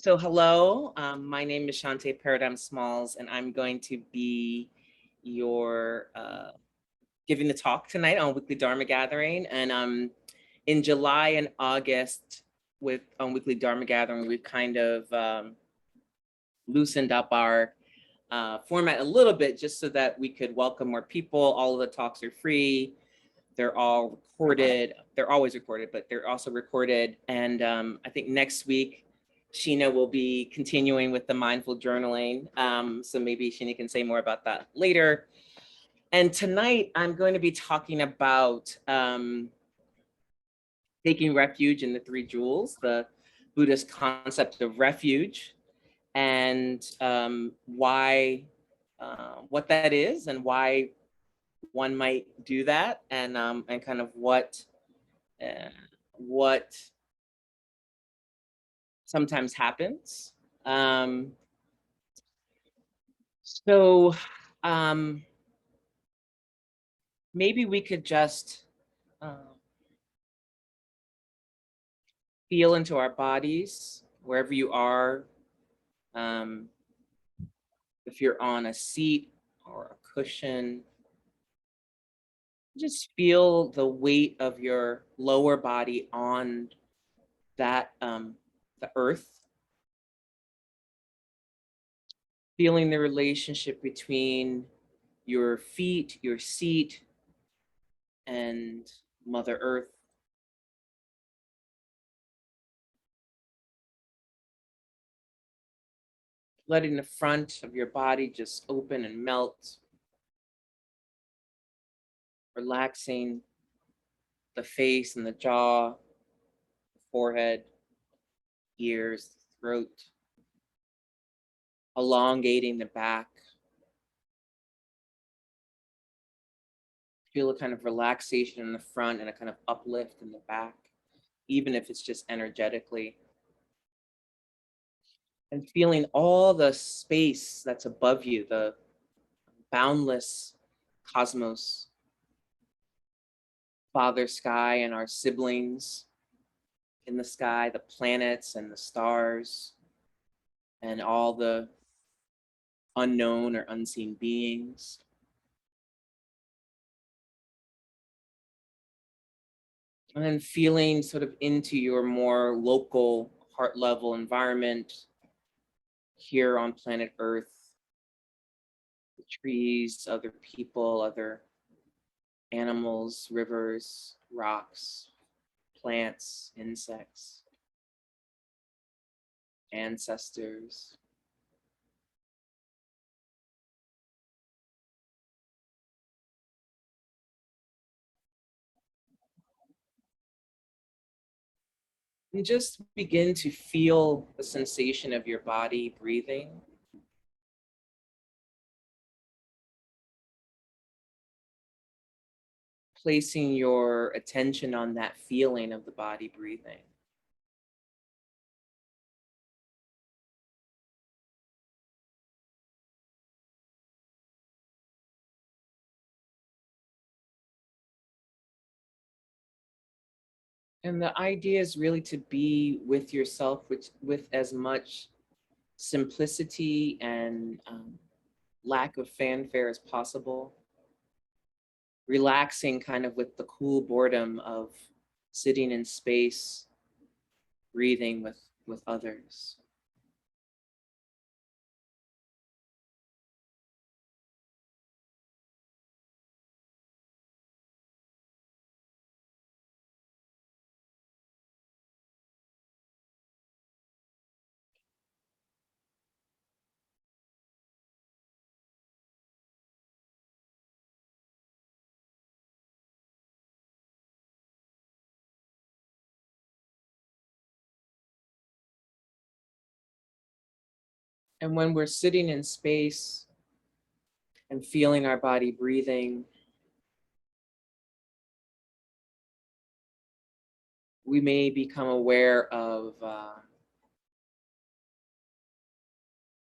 So hello, my name is Shanté Paradigm Smalls, and I'm going to be your giving the talk tonight on Weekly Dharma Gathering. And in July and August on Weekly Dharma Gathering, we've kind of loosened up our format a little bit just so that we could welcome more people. All of the talks are free. They're all recorded. They're always recorded, but they're also recorded. And I think next week, Sheena will be continuing with the mindful journaling. So maybe Sheena can say more about that later. And tonight I'm going to be talking about taking refuge in the three jewels, the Buddhist concept of refuge, and why, what that is and why one might do that, and kind of what sometimes happens. So maybe we could just feel into our bodies, wherever you are. If you're on a seat or a cushion, just feel the weight of your lower body on that, the earth. Feeling the relationship between your feet, your seat, and Mother Earth. Letting the front of your body just open and melt. Relaxing the face and the jaw, the forehead, ears, throat. Elongating the back. Feel a kind of relaxation in the front and a kind of uplift in the back, even if it's just energetically. And feeling all the space that's above you, the boundless cosmos, Father Sky and our siblings in the sky, the planets and the stars, and all the unknown or unseen beings. And then feeling sort of into your more local heart level environment here on planet Earth, the trees, other people, other animals, rivers, rocks, plants, insects, ancestors. And just begin to feel the sensation of your body breathing. Placing your attention on that feeling of the body breathing. And the idea is really to be with yourself with as much simplicity and lack of fanfare as possible. Relaxing kind of with the cool boredom of sitting in space, breathing with others. And when we're sitting in space and feeling our body breathing, we may become aware of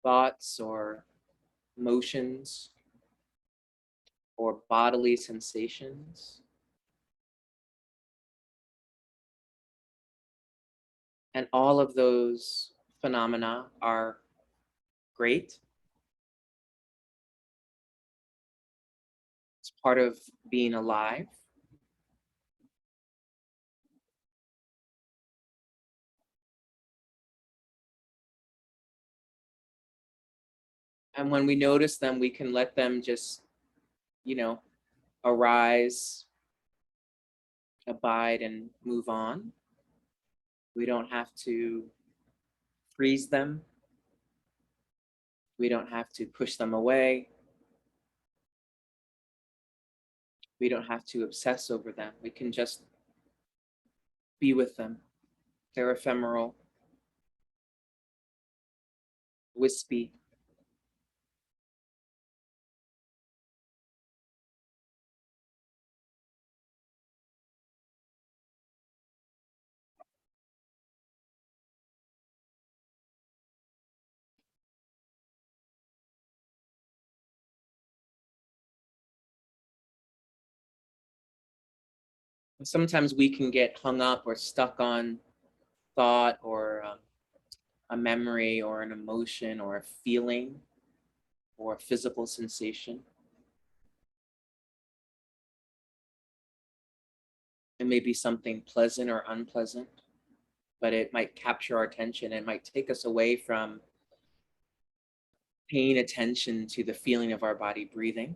thoughts or motions or bodily sensations. And all of those phenomena are great. It's part of being alive. And when we notice them, we can let them just, you know, arise, abide, and move on. We don't have to freeze them. We don't have to push them away. We don't have to obsess over them. We can just be with them. They're ephemeral, wispy. Sometimes we can get hung up or stuck on thought or a memory or an emotion or a feeling or a physical sensation. It may be something pleasant or unpleasant, but it might capture our attention. It might take us away from paying attention to the feeling of our body breathing.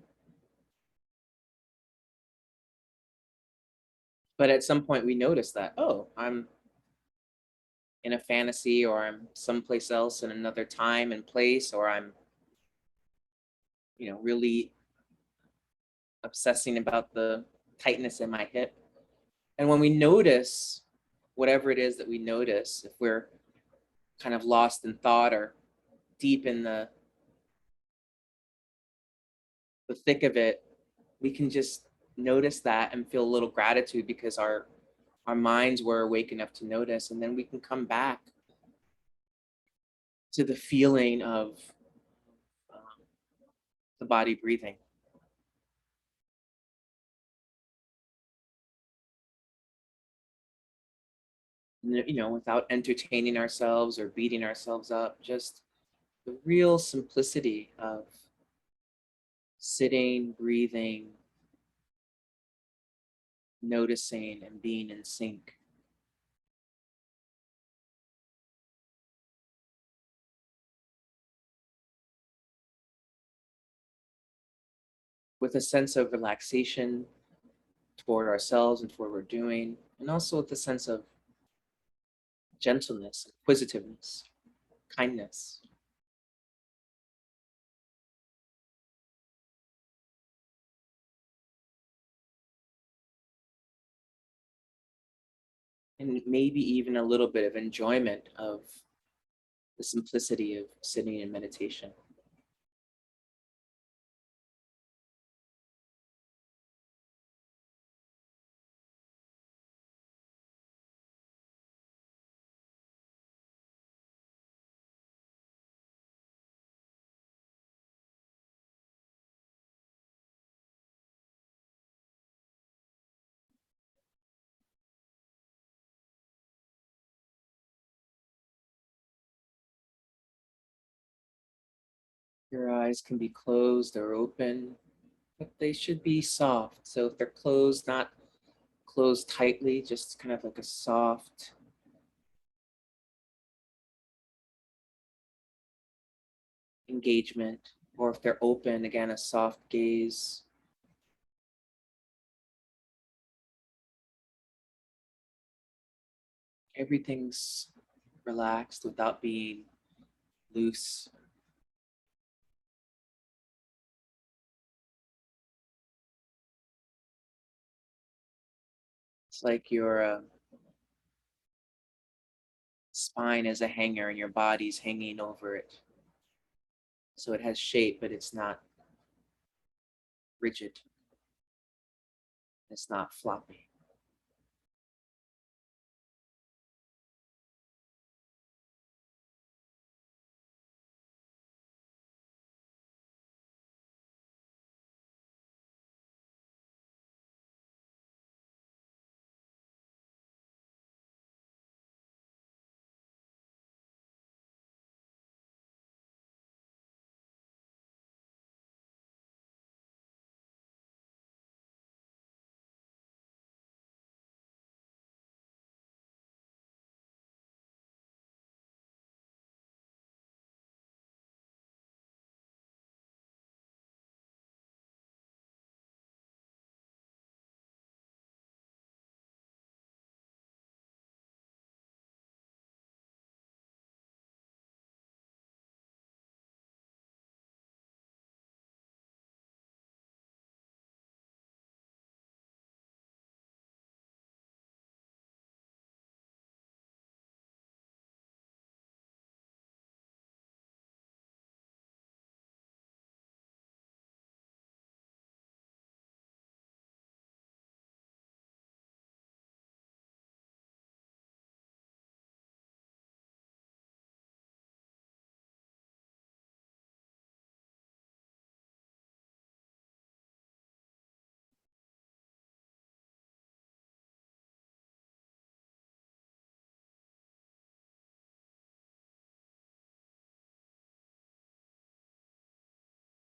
But at some point we notice that, oh, I'm in a fantasy, or I'm someplace else in another time and place, or I'm, really obsessing about the tightness in my hip. And when we notice whatever it is that we notice, if we're kind of lost in thought or deep in the thick of it, we can just notice that and feel a little gratitude because our minds were awake enough to notice, and then we can come back to the feeling of um, the body breathing. Without entertaining ourselves or beating ourselves up, just the real simplicity of sitting, breathing, noticing, and being in sync. With a sense of relaxation toward ourselves and toward what we're doing, and also with a sense of gentleness, inquisitiveness, kindness. And maybe even a little bit of enjoyment of the simplicity of sitting in meditation. Your eyes can be closed or open, but they should be soft. So if they're closed, not closed tightly, just kind of like a soft engagement. Or if they're open, again, a soft gaze. Everything's relaxed without being loose. It's like your spine is a hanger and your body's hanging over it. So it has shape, but it's not rigid. It's not floppy.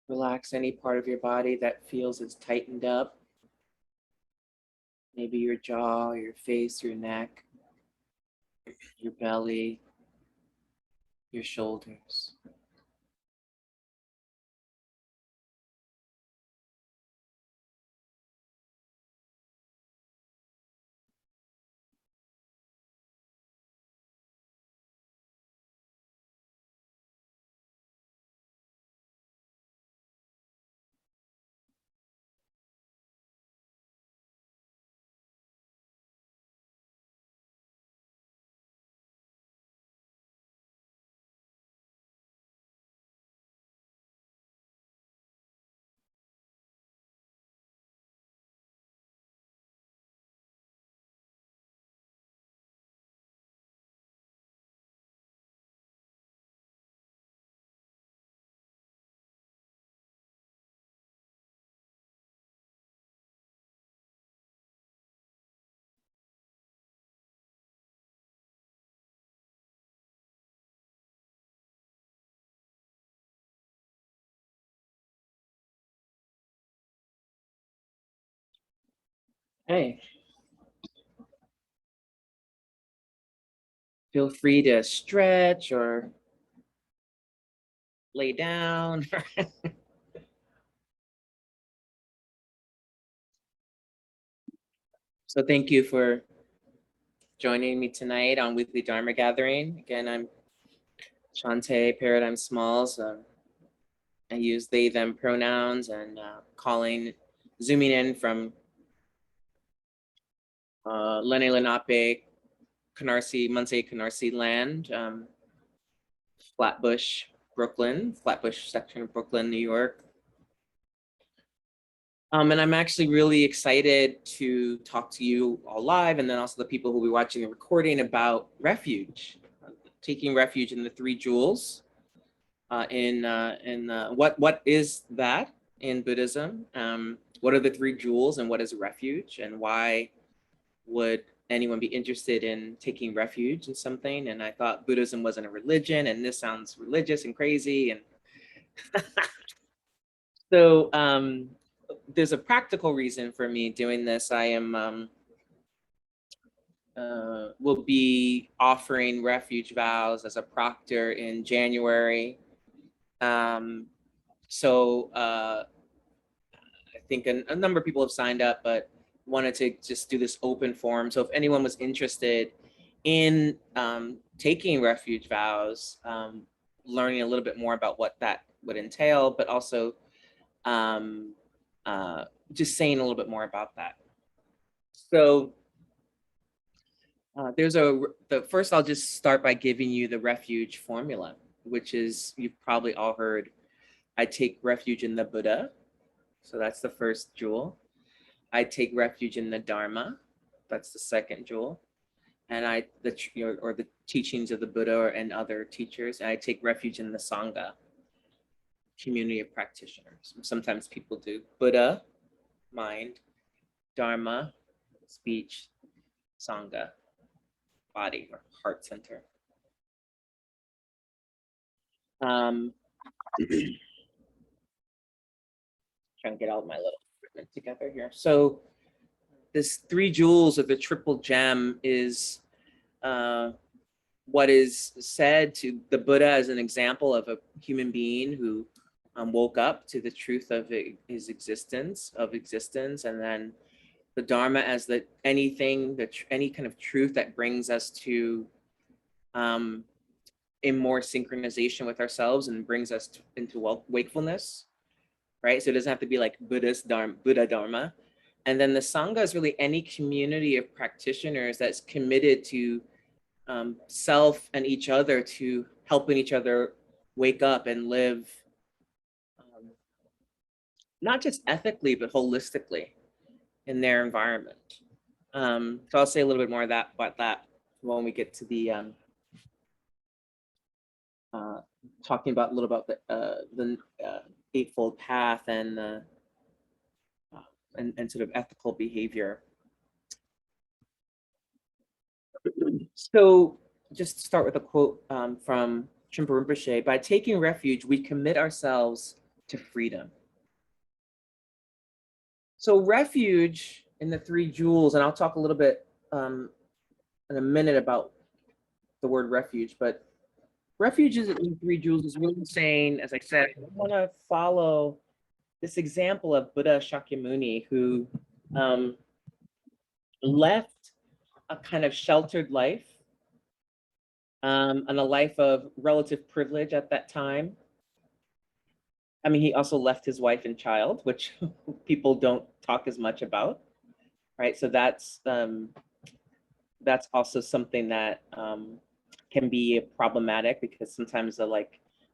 Relax any part of your body that feels it's tightened up. Maybe your jaw, your face, your neck, your belly, your shoulders. Hey, feel free to stretch or lay down. So thank you for joining me tonight on Weekly Dharma Gathering. Again, I'm Shanté, Paradigm Smalls. I use they, them pronouns and zooming in from Lenni Lenape, Canarsie, Muncie, Canarsie land, Flatbush, Brooklyn, Flatbush section of Brooklyn, New York. And I'm actually really excited to talk to you all live, and then also the people who will be watching the recording about refuge, taking refuge in the three jewels. What is that in Buddhism? What are the three jewels, and what is refuge, and why would anyone be interested in taking refuge in something? And I thought Buddhism wasn't a religion, and this sounds religious and crazy, and so there's a practical reason for me doing this. I am will be offering refuge vows as a proctor in January. So I think a number of people have signed up, but wanted to just do this open forum. So if anyone was interested in taking refuge vows, learning a little bit more about what that would entail, but also um, just saying a little bit more about that. So the first, I'll just start by giving you the refuge formula, which is, you've probably all heard, I take refuge in the Buddha. So that's the first jewel. I take refuge in the Dharma. That's the second jewel. And the teachings of the Buddha and other teachers. And I take refuge in the Sangha, community of practitioners. Sometimes people do Buddha, mind, Dharma, speech, Sangha, body or heart center. Um, trying to get all my little equipment together here. So this three jewels of the triple gem is what is said to the Buddha as an example of a human being who woke up to the truth of his existence, and then the Dharma as any kind of truth that brings us to in more synchronization with ourselves and brings us into wakefulness, right? So it doesn't have to be like Buddha Dharma. And then the Sangha is really any community of practitioners that's committed to self and each other, to helping each other wake up and live, not just ethically, but holistically in their environment. So I'll say a little bit more about that when we get to the talking about a little about the Eightfold Path and sort of ethical behavior. So just start with a quote from Trungpa Rinpoche. By taking refuge, we commit ourselves to freedom. So refuge in the three jewels, and I'll talk a little bit in a minute about the word refuge, but refuge is in three jewels is really saying, as I said, I want to follow this example of Buddha Shakyamuni, who left a kind of sheltered life and a life of relative privilege at that time. I mean, he also left his wife and child, which people don't talk as much about, right? So that's also something that can be problematic, because sometimes uh,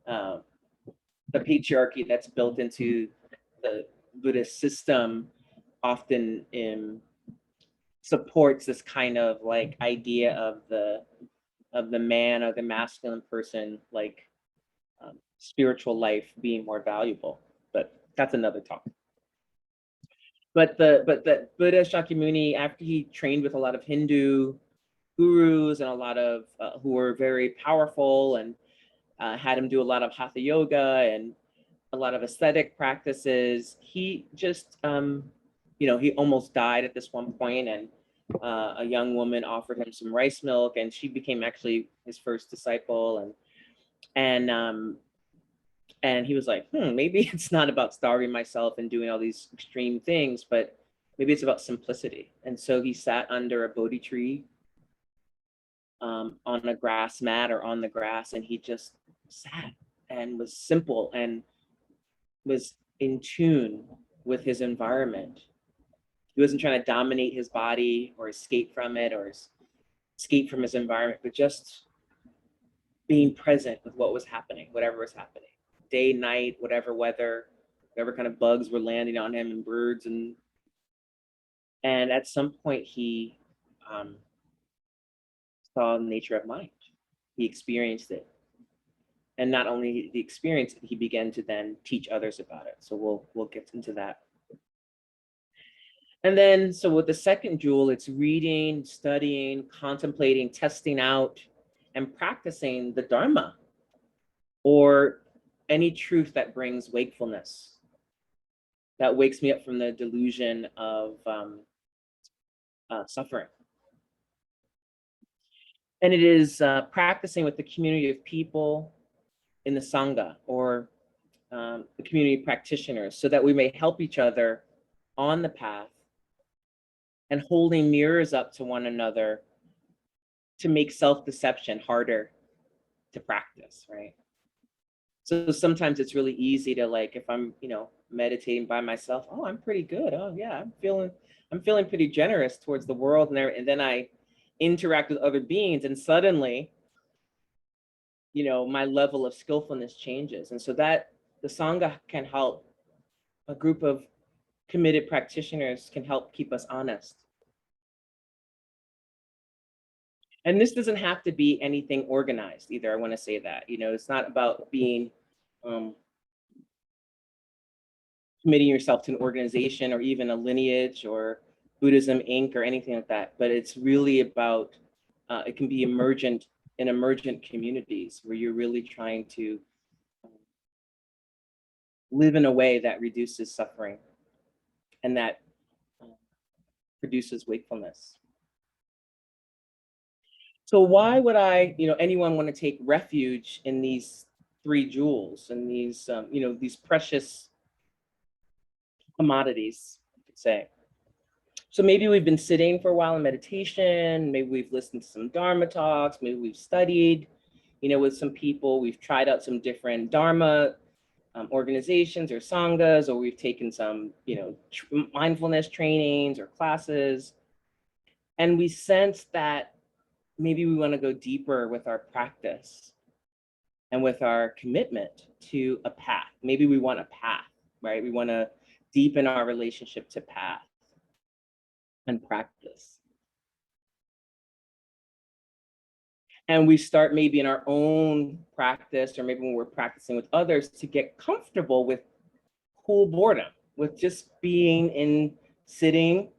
the patriarchy that's built into the Buddhist system often supports this kind of like idea of the man or the masculine person, like spiritual life being more valuable. But that's another talk. But the Buddha Shakyamuni, after he trained with a lot of Hindu gurus and a lot of who were very powerful, and had him do a lot of hatha yoga and a lot of aesthetic practices, he just he almost died at this one point, and a young woman offered him some rice milk, and she became actually his first disciple, and he was like, maybe it's not about starving myself and doing all these extreme things, but maybe it's about simplicity. And so he sat under a Bodhi tree on a grass mat or on the grass, and he just sat and was simple and was in tune with his environment. He wasn't trying to dominate his body or escape from it or escape from his environment, but just being present with what was happening, whatever was happening, day, night, whatever weather, whatever kind of bugs were landing on him and birds. And at some point he saw the nature of mind. He experienced it. And not only the experience, he began to then teach others about it. So we'll get into that. And then, so with the second jewel, it's reading, studying, contemplating, testing out, and practicing the Dharma, or any truth that brings wakefulness, that wakes me up from the delusion of suffering. And it is practicing with the community of people in the Sangha, or the community practitioners, so that we may help each other on the path, and holding mirrors up to one another to make self-deception harder to practice, right? So sometimes it's really easy to, like, if I'm, meditating by myself, oh, I'm pretty good. Oh yeah, I'm feeling pretty generous towards the world, and then I interact with other beings, and suddenly, my level of skillfulness changes. And so that the Sangha can help, a group of committed practitioners can help keep us honest. And this doesn't have to be anything organized either. I want to say that, it's not about being committing yourself to an organization or even a lineage or Buddhism Inc. or anything like that. But it's really about, it can be emergent communities where you're really trying to live in a way that reduces suffering and that produces wakefulness. So why would anyone want to take refuge in these three jewels and these, these precious commodities, you could say? So maybe we've been sitting for a while in meditation, maybe we've listened to some Dharma talks, maybe we've studied, with some people, we've tried out some different Dharma organizations or sanghas, or we've taken some, mindfulness trainings or classes. And we sense that maybe we want to go deeper with our practice and with our commitment to a path. Maybe we want a path, right? We want to deepen our relationship to path and practice. And we start maybe in our own practice, or maybe when we're practicing with others, to get comfortable with cool boredom, with just being in sitting,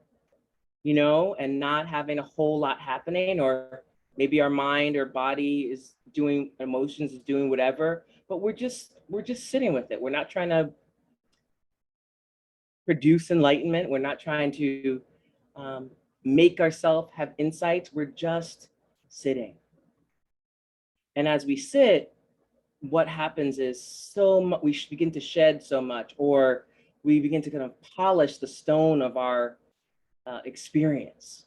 and not having a whole lot happening, or maybe our mind or body is doing, emotions is doing whatever, but we're just sitting with it. We're not trying to produce enlightenment. We're not trying to um, make ourselves have insights. We're just sitting. And as we sit, what happens is so much, we begin to shed so much, or we begin to kind of polish the stone of our experience,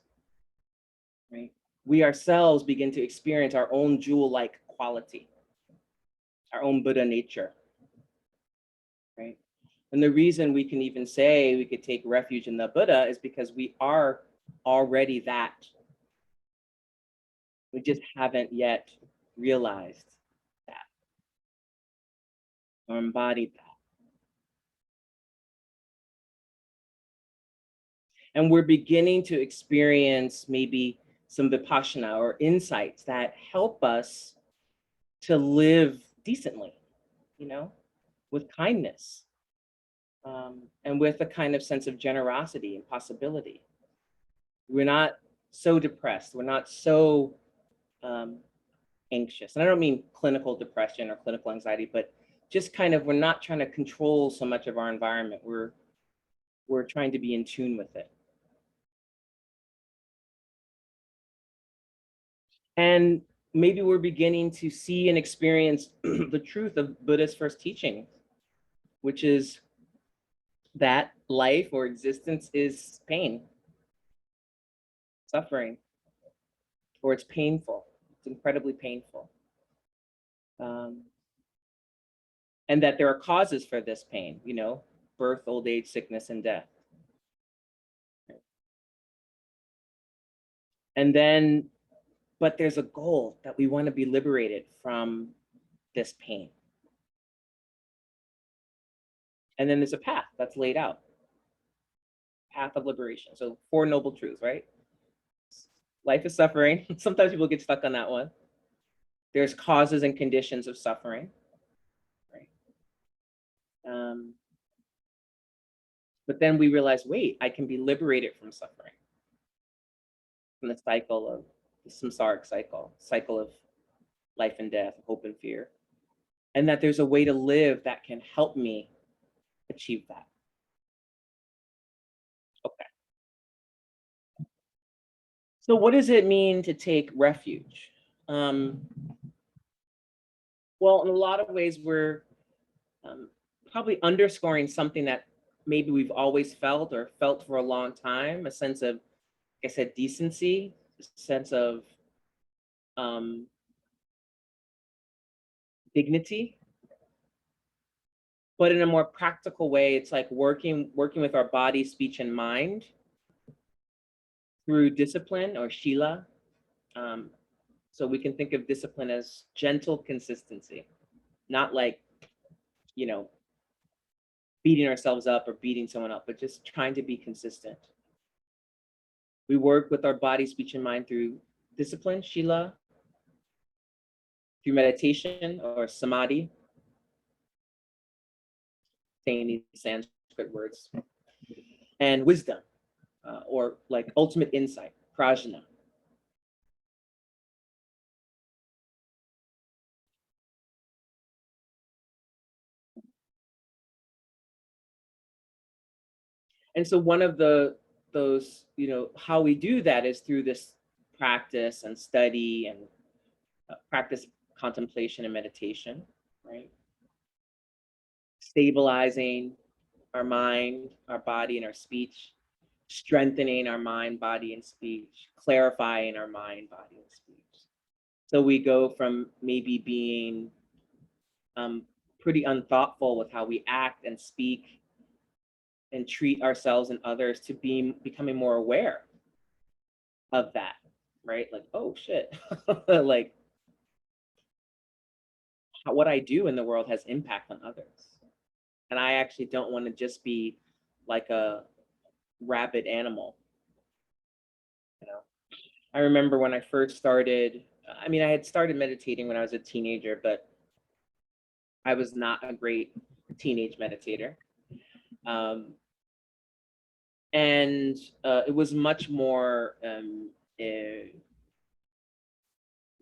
right? We ourselves begin to experience our own jewel-like quality, our own Buddha nature, right? And the reason we can even say we could take refuge in the Buddha is because we are already that. We just haven't yet realized that or embodied that. And we're beginning to experience maybe some vipassana or insights that help us to live decently, you know, with kindness, and with a kind of sense of generosity and possibility. We're not so depressed. We're not so um, anxious. And I don't mean clinical depression or clinical anxiety, but just kind of, we're not trying to control so much of our environment. We're trying to be in tune with it. And maybe we're beginning to see and experience the truth of Buddha's first teaching, which is that life or existence is pain, suffering, or it's painful. It's incredibly painful. Um, and that there are causes for this pain, you know, birth, old age, sickness, and death. And then, but there's a goal that we want to be liberated from this pain. And then there's a path that's laid out, path of liberation. So four noble truths, right? Life is suffering. Sometimes people get stuck on that one. There's causes and conditions of suffering, right? Um, but then we realize, wait, I can be liberated from suffering, from the cycle of the samsaric cycle of life and death, hope and fear, and that there's a way to live that can help me achieve that. Okay. So what does it mean to take refuge? Um, well, in a lot of ways, we're probably underscoring something that maybe we've always felt or felt for a long time, a sense of, like I said, decency, a sense of um, dignity, but in a more practical way, it's like working with our body, speech, and mind through discipline or shila. Um, so we can think of discipline as gentle consistency, not like, you know, beating ourselves up or beating someone up, but just trying to be consistent. We work with our body, speech, and mind through discipline, shila, through meditation or samadhi, saying these Sanskrit words, and wisdom, or like ultimate insight, prajna. And so one of those, you know, how we do that is through this practice and study and practice contemplation and meditation, right? Stabilizing our mind, our body, and our speech, strengthening our mind, body, and speech, clarifying our mind, body, and speech. So we go from maybe being pretty unthoughtful with how we act and speak and treat ourselves and others to becoming more aware of that, right? Like, oh shit, like what I do in the world has impact on others. And I actually don't want to just be like a rabid animal, you know? I remember when I first started, I mean, I had started meditating when I was a teenager, but I was not a great teenage meditator. Um, and it was much more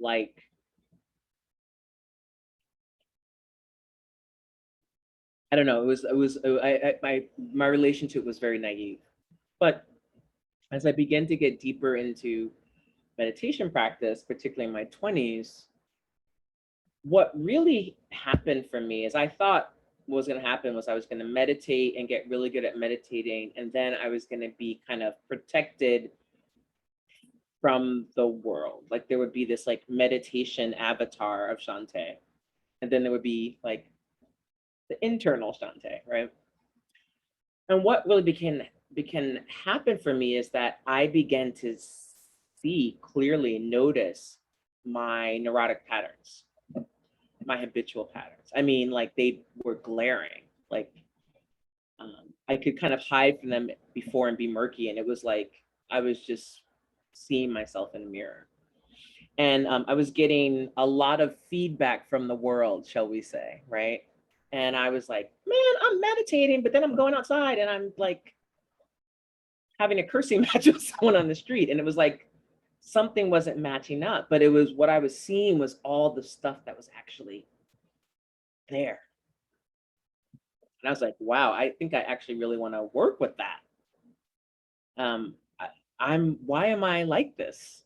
like I don't know. My relation to it was very naive. But as I began to get deeper into meditation practice, particularly in my 20s, what really happened for me is I thought what was going to happen was I was going to meditate and get really good at meditating. And then I was going to be kind of protected from the world. Like there would be this like meditation avatar of Shanté. And then there would be like the internal Shanté, right? And what really began happen for me is that I began to see clearly, notice my neurotic patterns, my habitual patterns. I mean, like they were glaring. Like I could kind of hide from them before and be murky, and it was like I was just seeing myself in a mirror. And I was getting a lot of feedback from the world, shall we say, right? And I was like, man, I'm meditating, but then I'm going outside and I'm like having a cursing match with someone on the street. And it was like something wasn't matching up, but it was what I was seeing was all the stuff that was actually there. And I was like, wow, I think I actually really want to work with that. Why am I like this?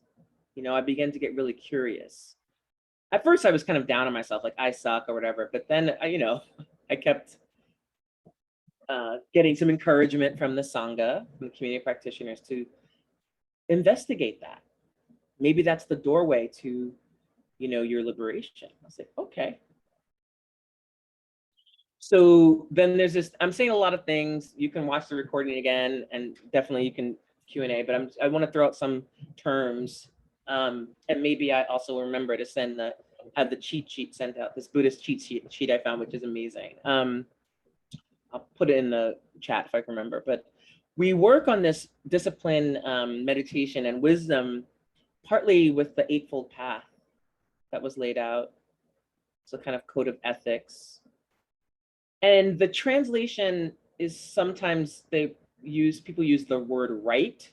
You know, I began to get really curious. At first, I was kind of down on myself, like I suck or whatever. But then, I kept getting some encouragement from the Sangha, from the community practitioners to investigate that. Maybe that's the doorway to, your liberation. I was like, okay. So then there's this, I'm saying a lot of things. You can watch the recording again and definitely you can Q&A, but I want to throw out some terms. And maybe I also remember to have the cheat sheet sent out, this Buddhist cheat sheet I found, which is amazing. I'll put it in the chat if I can remember, but we work on this discipline, meditation and wisdom, partly with the Eightfold Path that was laid out. So kind of code of ethics. And the translation is sometimes people use the word right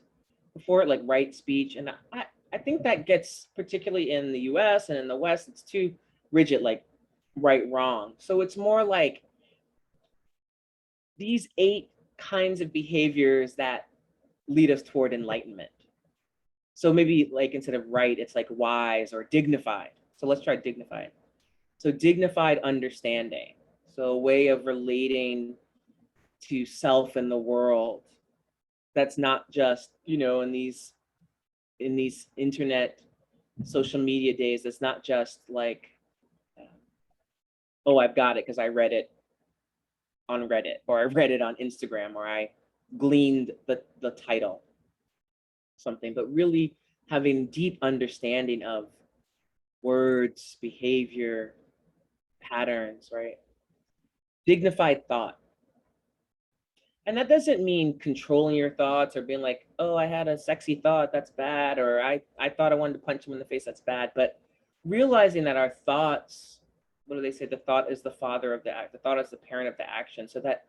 before it, like right speech. And I think that gets, particularly in the US and in the West, it's too rigid, like right, wrong. So it's more like these 8 kinds of behaviors that lead us toward enlightenment. So maybe like instead of right, it's like wise or dignified. So let's try dignified. So dignified understanding. So a way of relating to self and the world that's not just, in these internet social media days, it's not just like, oh, I've got it because I read it on Reddit, or I read it on Instagram, or I gleaned the title, something, but really having deep understanding of words, behavior, patterns, right? Dignified thought. And that doesn't mean controlling your thoughts or being like, oh, I had a sexy thought, that's bad, or I thought I wanted to punch him in the face, that's bad. But realizing that our thoughts, what do they say? The thought is the father of the act, the thought is the parent of the action. So that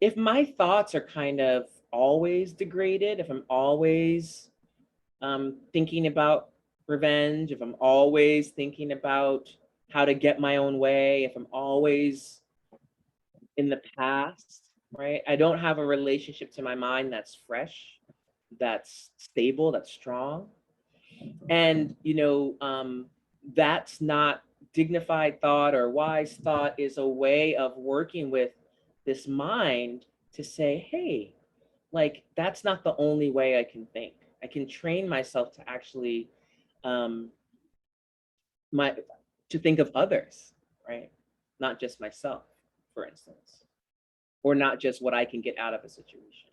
if my thoughts are kind of always degraded, if I'm always thinking about revenge, if I'm always thinking about how to get my own way, if I'm always in the past, right? I don't have a relationship to my mind that's fresh, that's stable, that's strong. And, that's not dignified thought or wise thought, is a way of working with this mind to say, hey, like that's not the only way I can think. I can train myself to actually my to think of others, right? Not just myself, for instance, or not just what I can get out of a situation.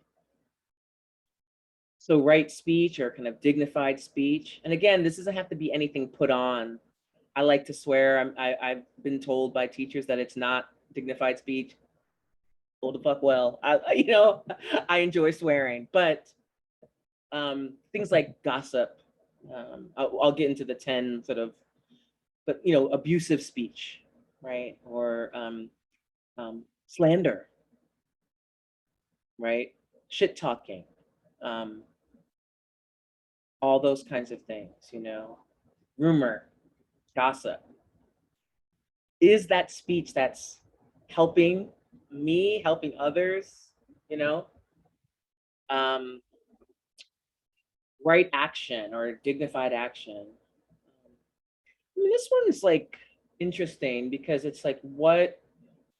So right speech, or kind of dignified speech. And again, this doesn't have to be anything put on. I like to swear. I've been told by teachers that it's not dignified speech. Hold the fuck well. I enjoy swearing, but things like gossip. I'll get into the 10 sort of, but abusive speech, right? Or slander, right? Shit talking, all those kinds of things, rumor, gossip. Is that speech that's helping me helping others, you know, um, right action or dignified action. I mean, this one's like interesting because it's like what,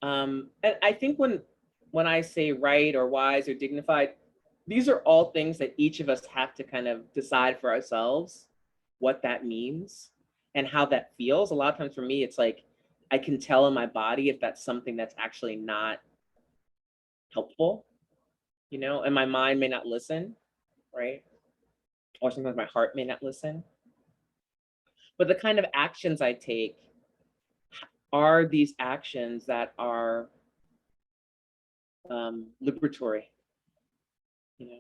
and I think when I say right or wise or dignified, these are all things that each of us have to kind of decide for ourselves what that means and how that feels. A lot of times for me, it's like I can tell in my body if that's something that's actually not helpful, and my mind may not listen, right? Or sometimes my heart may not listen. But the kind of actions I take are these actions that are liberatory, you know,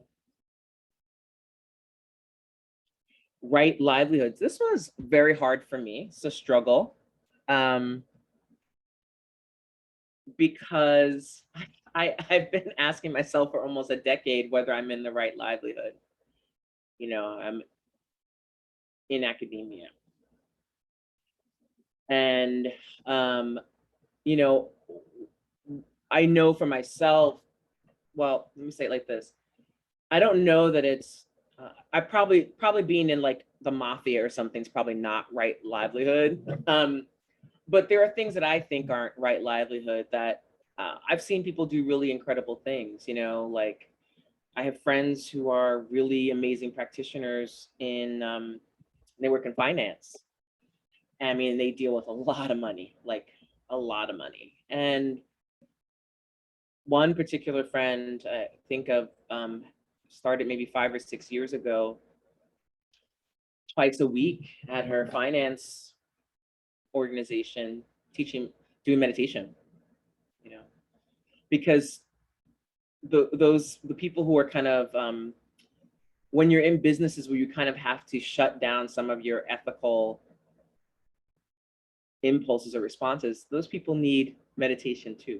right livelihoods. This was very hard for me. It's a struggle, um, because I've been asking myself for almost a decade whether I'm in the right livelihood. I'm in academia, and um, you know, I know for myself. Well, let me say it like this: I don't know that it's. I probably being in like the mafia or something is probably not right livelihood. But there are things that I think aren't right livelihood that I've seen people do really incredible things. Like I have friends who are really amazing practitioners in they work in finance. I mean, they deal with a lot of money, like a lot of money. And one particular friend I think of started maybe 5 or 6 years ago, twice a week at her finance organization, teaching, doing meditation, you know, because the people who are kind of when you're in businesses where you kind of have to shut down some of your ethical impulses or responses, those people need meditation too,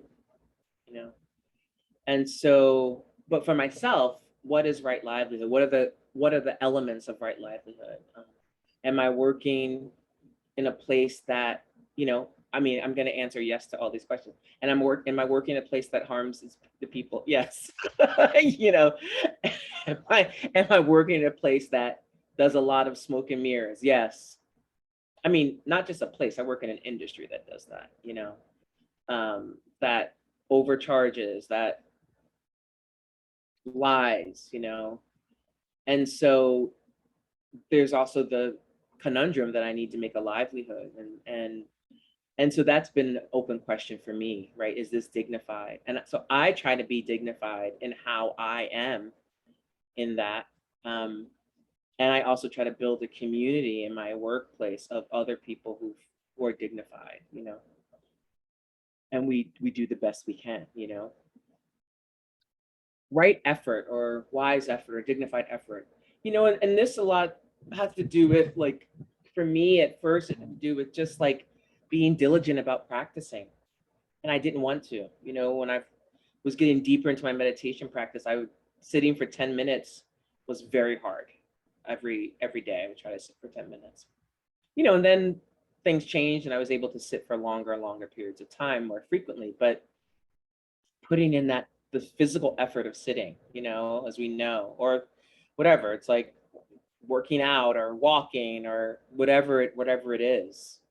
you know. And so, but for myself, what is right livelihood? What are the elements of right livelihood? Am I working in a place that, I mean, I'm going to answer yes to all these questions. And am I working in a place that harms the people? Yes. you know, am I working in a place that does a lot of smoke and mirrors? Yes. I mean, not just a place. I work in an industry that does that, that overcharges, that lies, and so there's also the conundrum that I need to make a livelihood, and so that's been an open question for me, right? Is this dignified? And so I try to be dignified in how I am in that. Um, and I also try to build a community in my workplace of other people who are dignified, and we do the best we can, right effort or wise effort or dignified effort, and this a lot has to do with like, for me at first it had to do with just like being diligent about practicing. And I didn't want to, when I was getting deeper into my meditation practice, I would sitting for 10 minutes was very hard. Every day I would try to sit for 10 minutes, and then things changed and I was able to sit for longer and longer periods of time more frequently. But putting in that the physical effort of sitting, as we know, or whatever, it's like working out or walking or whatever it is,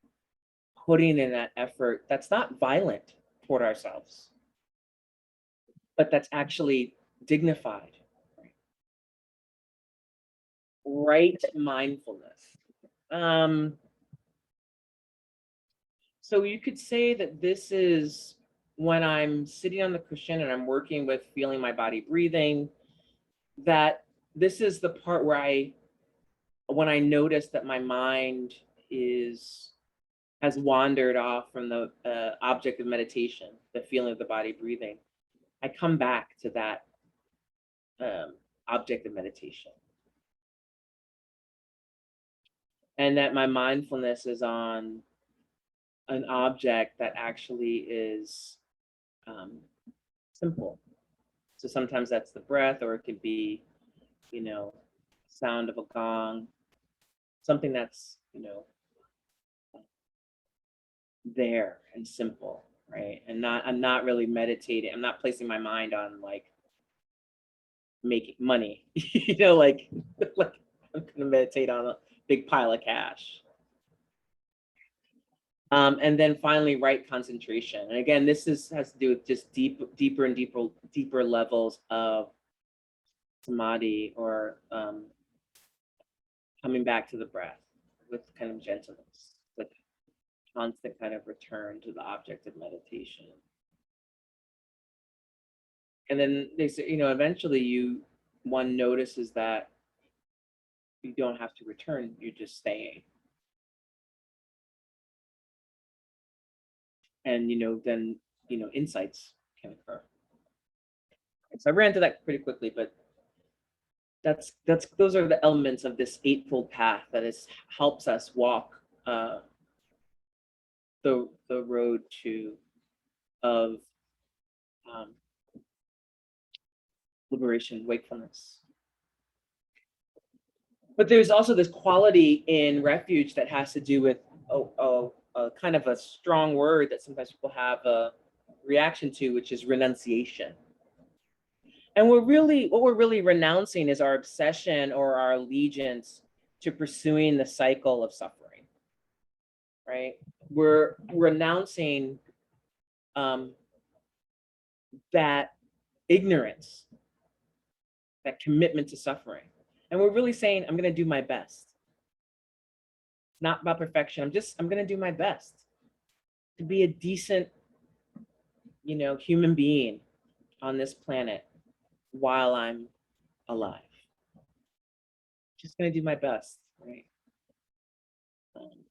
putting in that effort that's not violent toward ourselves, but that's actually dignified, right mindfulness. Um, so you could say that this is when I'm sitting on the cushion and I'm working with feeling my body breathing, that this is the part where when I notice that my mind has wandered off from the object of meditation, the feeling of the body breathing, I come back to that object of meditation, and that my mindfulness is on an object that actually is simple. So sometimes that's the breath, or it could be, sound of a gong, something that's, there and simple, right? And I'm not really meditating. I'm not placing my mind on like making money, like, like I'm gonna meditate on a big pile of cash. And then finally, right concentration. And again, has to do with just deeper and deeper levels of samadhi, or coming back to the breath with kind of gentleness, with constant kind of return to the object of meditation. And then they say, eventually one notices that you don't have to return, you're just staying. And, then, insights can occur. So I ran to that pretty quickly, but those are the elements of this eightfold path that helps us walk the road of um, liberation, wakefulness. But there's also this quality in refuge that has to do with kind of a strong word that sometimes people have a reaction to, which is renunciation. And what we're really renouncing is our obsession or our allegiance to pursuing the cycle of suffering, right? We're renouncing that ignorance, that commitment to suffering. And we're really saying, I'm going to do my best. Not about perfection. I'm going to do my best to be a decent, human being on this planet while I'm alive. Just going to do my best, right?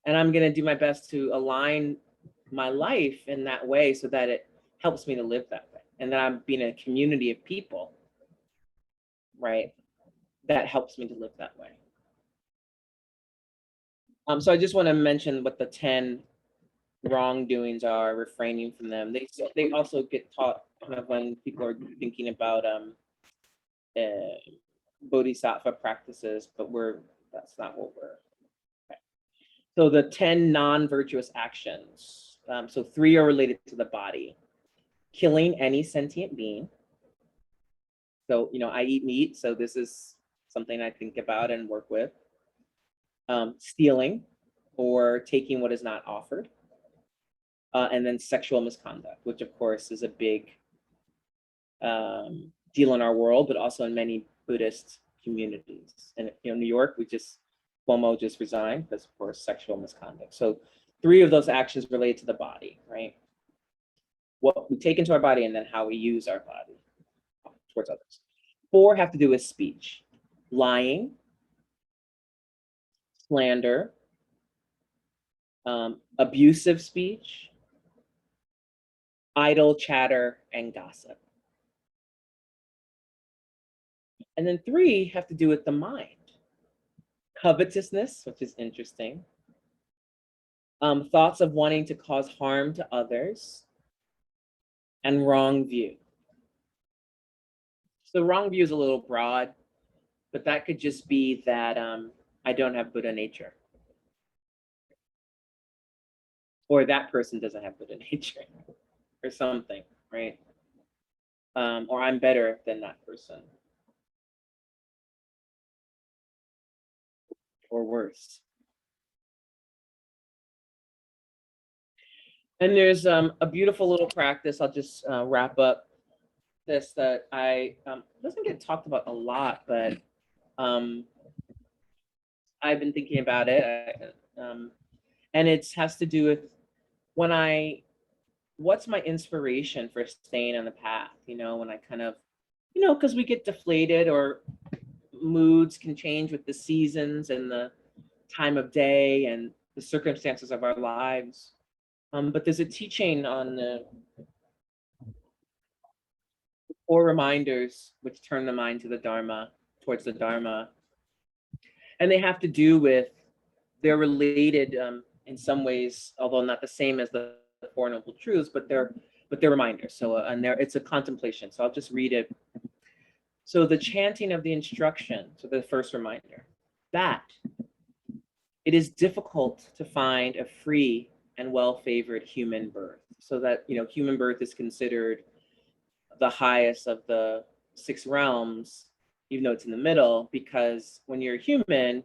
And I'm going to do my best to align my life in that way so that it helps me to live that way. And that I'm being a community of people, right? That helps me to live that way. So I just want to mention what the 10 wrongdoings are, refraining from them. They also get taught kind of when people are thinking about bodhisattva practices, but that's not what we're. Okay. So the 10 non-virtuous actions. So 3 are related to the body. Killing any sentient being. So, I eat meat, so this is something I think about and work with. Stealing or taking what is not offered. And then sexual misconduct, which of course is a big deal in our world, but also in many Buddhist communities. And New York, Cuomo just resigned because, of course, sexual misconduct. So 3 of those actions relate to the body, right? What we take into our body and then how we use our body towards others. 4 have to do with speech: lying, slander, abusive speech, idle chatter, and gossip. And then 3 have to do with the mind: covetousness, which is interesting, thoughts of wanting to cause harm to others, and wrong view. So wrong view is a little broad, but that could just be that I don't have Buddha nature, or that person doesn't have Buddha nature, or something, right? Or I'm better than that person, or worse. And there's a beautiful little practice. I'll just wrap up this that doesn't get talked about a lot, but I've been thinking about it, and it has to do with what's my inspiration for staying on the path? When I kind of, because we get deflated, or moods can change with the seasons and the time of day and the circumstances of our lives. But there's a teaching on the 4 reminders which turn the mind to the Dharma, towards the Dharma. And they have to do with, they're related in some ways, although not the same as the 4 Noble Truths, but they're reminders. So, it's a contemplation. So I'll just read it. So the chanting of the instruction, so the first reminder, that it is difficult to find a free and well-favored human birth. so that, human birth is considered the highest of the 6 realms, even though it's in the middle, because when you're human,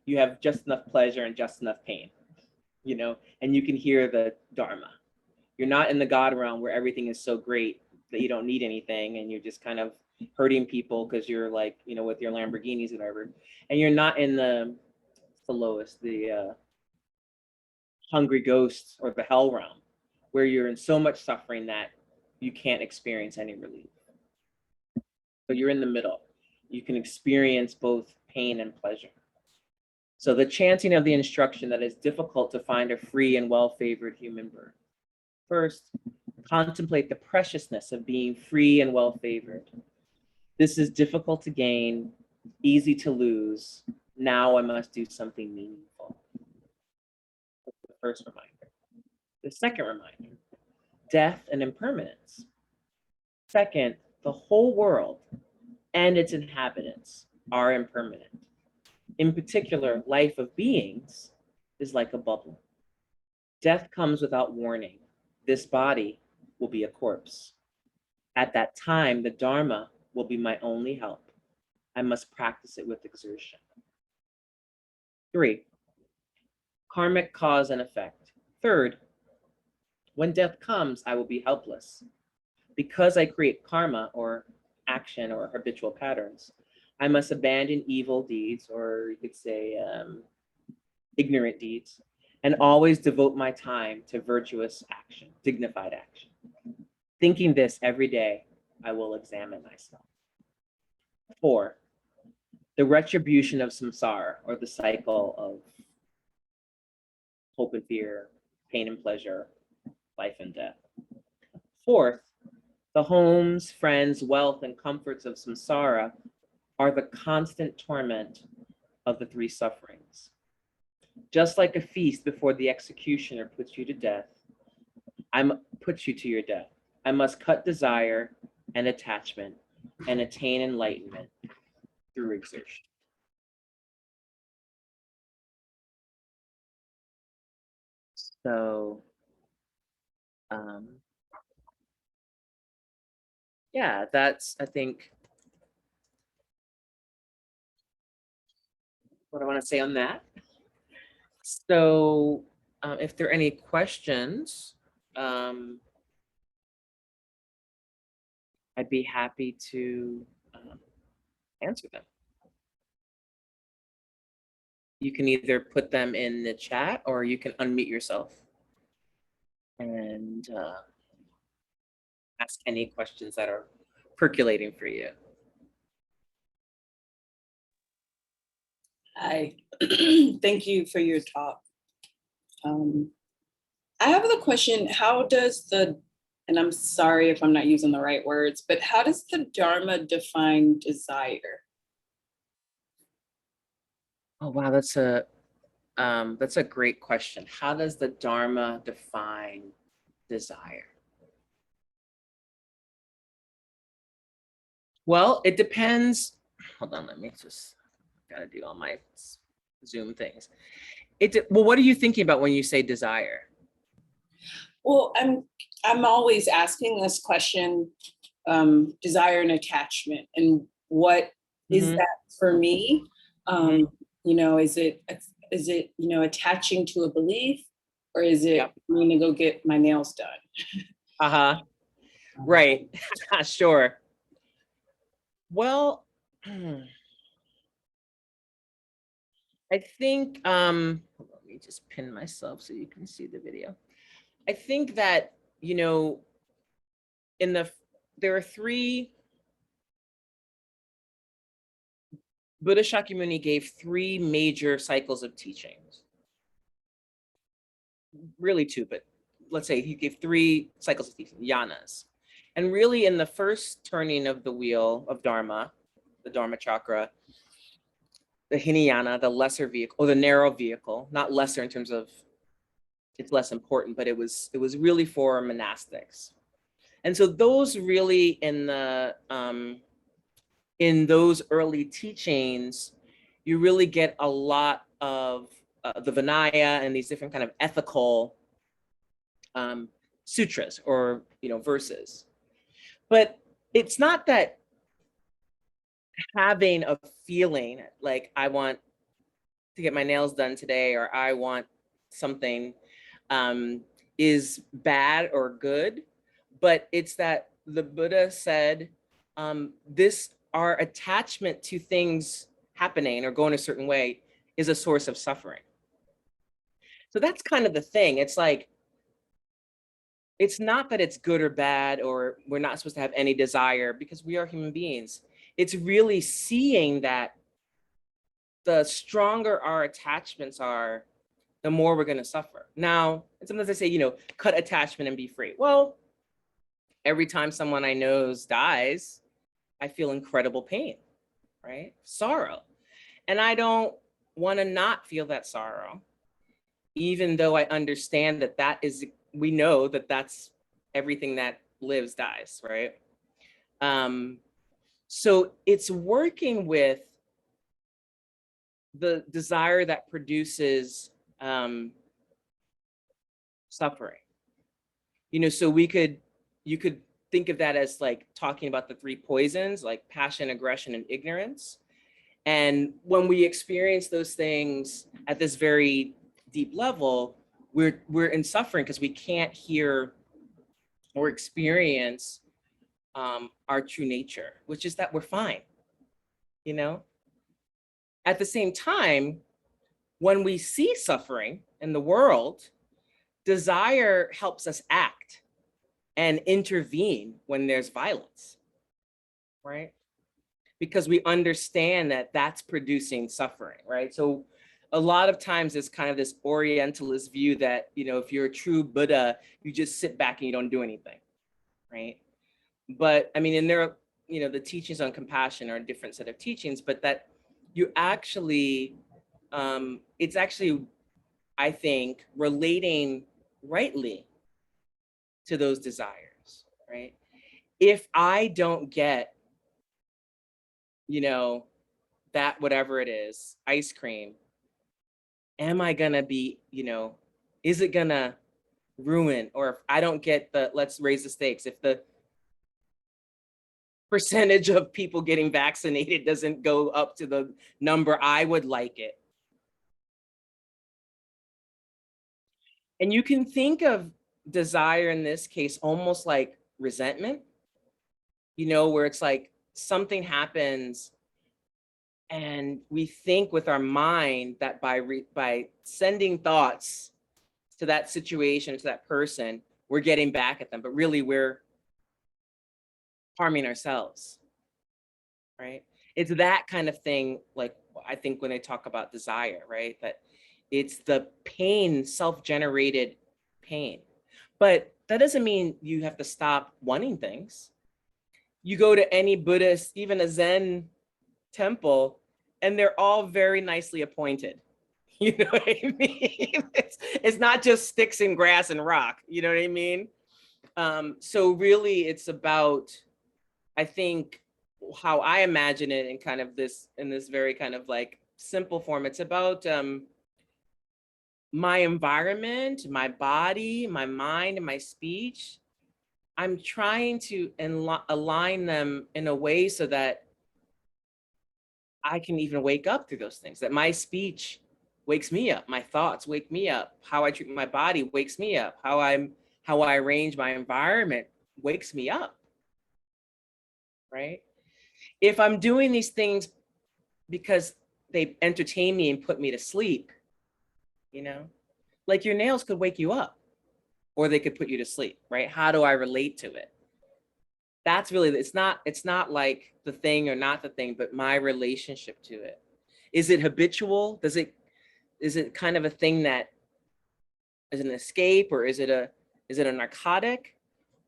you have just enough pleasure and just enough pain, and you can hear the Dharma. You're not in the God realm where everything is so great that you don't need anything and you're just kind of hurting people because you're like, with your Lamborghinis and whatever. And you're not in the lowest, the hungry ghosts or the hell realm, where you're in so much suffering that you can't experience any relief. So you're in the middle. You can experience both pain and pleasure. So the chanting of the instruction that it's difficult to find a free and well-favored human birth. First, contemplate the preciousness of being free and well-favored. This is difficult to gain, easy to lose. Now I must do something meaningful. That's the first reminder. The second reminder, death and impermanence. Second, the whole world and its inhabitants are impermanent. In particular, life of beings is like a bubble. Death comes without warning. This body will be a corpse. At that time, the Dharma will be my only help. I must practice it with exertion. 3, karmic cause and effect. Third, when death comes, I will be helpless. Because I create karma or action or habitual patterns, I must abandon evil deeds, or you could say ignorant deeds, and always devote my time to virtuous action, dignified action. Thinking this every day, I will examine myself. 4, the retribution of samsara, or the cycle of hope and fear, pain and pleasure, life and death. 4th, the homes, friends, wealth, and comforts of samsara are the constant torment of the 3 sufferings. Just like a feast before the executioner puts you to death, puts you to your death. I must cut desire and attachment and attain enlightenment through exertion. So, yeah, that's, I think, what I want to say on that. So, if there are any questions, I'd be happy to answer them. You can either put them in the chat or you can unmute yourself and ask any questions that are percolating for you. Hi, thank you for your talk. I have the question, how does the, and I'm sorry if I'm not using the right words, but how does the Dharma define desire? Oh, wow, that's a great question. How does the Dharma define desire? Well, it depends. Hold on, let me just, gotta do all my Zoom things. Well, what are you thinking about when you say desire? Well, I'm always asking this question, desire and attachment, and what is that for me? Is it attaching to a belief, or is it I'm gonna go get my nails done? Right. Sure. Well, I think, let me just pin myself so you can see the video. I think that, there are 3, Buddha Shakyamuni gave 3 major cycles of teachings. Really 2, but let's say he gave 3 cycles of teaching, yanas. And really in the first turning of the wheel of Dharma, the Dharma chakra, the Hinayana, the lesser vehicle, or the narrow vehicle, not lesser in terms of it's less important, but it was really for monastics. And so those really in those early teachings, you really get a lot of the Vinaya and these different kind of ethical sutras or, verses. But it's not that having a feeling like I want to get my nails done today or I want something um, is bad or good, but it's that the Buddha said this our attachment to things happening or going a certain way is a source of suffering. So that's kind of the thing. It's like, it's not that it's good or bad or we're not supposed to have any desire because we are human beings. It's really seeing that the stronger our attachments are, the more we're going to suffer. Now, sometimes I say, cut attachment and be free. Well, every time someone I know dies, I feel incredible pain, right? Sorrow. And I don't want to not feel that sorrow, even though I understand we know that that's everything that lives dies, right? So it's working with the desire that produces suffering. So you could think of that as like talking about the three poisons, like passion, aggression, and ignorance. And when we experience those things at this very deep level, we're in suffering because we can't hear or experience our true nature, which is that we're fine. At the same time, when we see suffering in the world, desire helps us act and intervene when there's violence, right? Because we understand that that's producing suffering, right? So a lot of times it's kind of this Orientalist view that, if you're a true Buddha, you just sit back and you don't do anything, right? But I mean, and there are, the teachings on compassion are a different set of teachings, but that you actually, it's actually, I think, relating rightly to those desires, right? If I don't get, that whatever it is, ice cream, am I gonna be, is it gonna ruin? Or if I don't get let's raise the stakes, if the percentage of people getting vaccinated doesn't go up to the number I would like it. And you can think of desire in this case almost like resentment, where it's like something happens and we think with our mind that by sending thoughts to that situation, to that person, we're getting back at them, but really we're harming ourselves, right? It's that kind of thing, like I think when they talk about desire, right? That it's the pain, self-generated pain. But that doesn't mean you have to stop wanting things. You go to any Buddhist, even a Zen temple, and they're all very nicely appointed. You know what I mean? It's not just sticks and grass and rock. You know what I mean? So really, it's about, I think, how I imagine it in kind of in this very kind of like simple form. It's about my environment, my body, my mind, and my speech. I'm trying to align them in a way so that I can even wake up through those things, that my speech wakes me up, my thoughts wake me up, how I treat my body wakes me up, how I arrange my environment wakes me up, right? If I'm doing these things because they entertain me and put me to sleep, like your nails could wake you up or they could put you to sleep, right? How do I relate to it? That's really, it's not like the thing or not the thing, but my relationship to it. Is it habitual? Is it kind of a thing that is an escape, or is it a narcotic,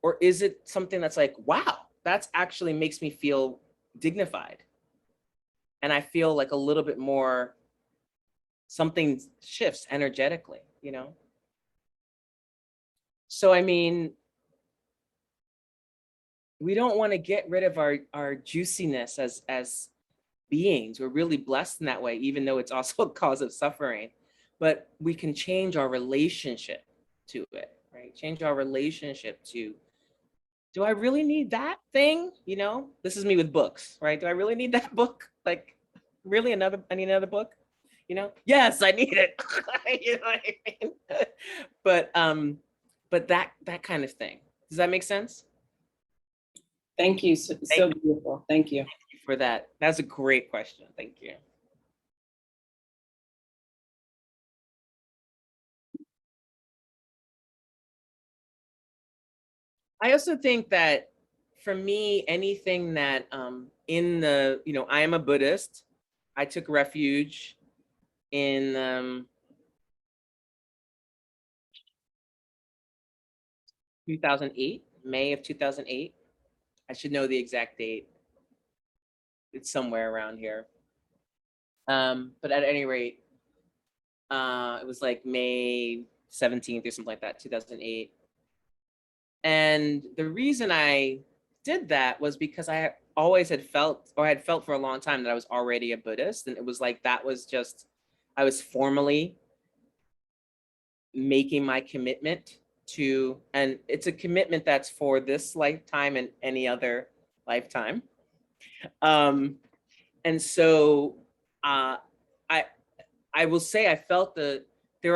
or is it something that's like, wow, that's actually makes me feel dignified. And I feel like a little bit more, something shifts energetically, So, I mean, we don't want to get rid of our juiciness as beings. We're really blessed in that way, even though it's also a cause of suffering. But we can change our relationship to it, right? right? Change our relationship to, do I really need that thing? You know, this is me with books, right? Do I really need that book? Like, really I need another book? You know, yes, I need it. You know what I mean? But that kind of thing. Does that make sense? Thank you. So, Thank so beautiful. Thank you. you for that. That's a great question. Thank you. I also think that for me, anything that in the, you know, I am a Buddhist. I took refuge in 2008, May of 2008. I should know the exact date. It's somewhere around here. But at any rate, it was like May 17th or something like that, 2008. And the reason I did that was because I always had felt, or had felt for a long time, that I was already a Buddhist. And it was like, that was just, I was formally making my commitment to, and it's a commitment that's for this lifetime and any other lifetime. Um, and so uh, I I will say I felt there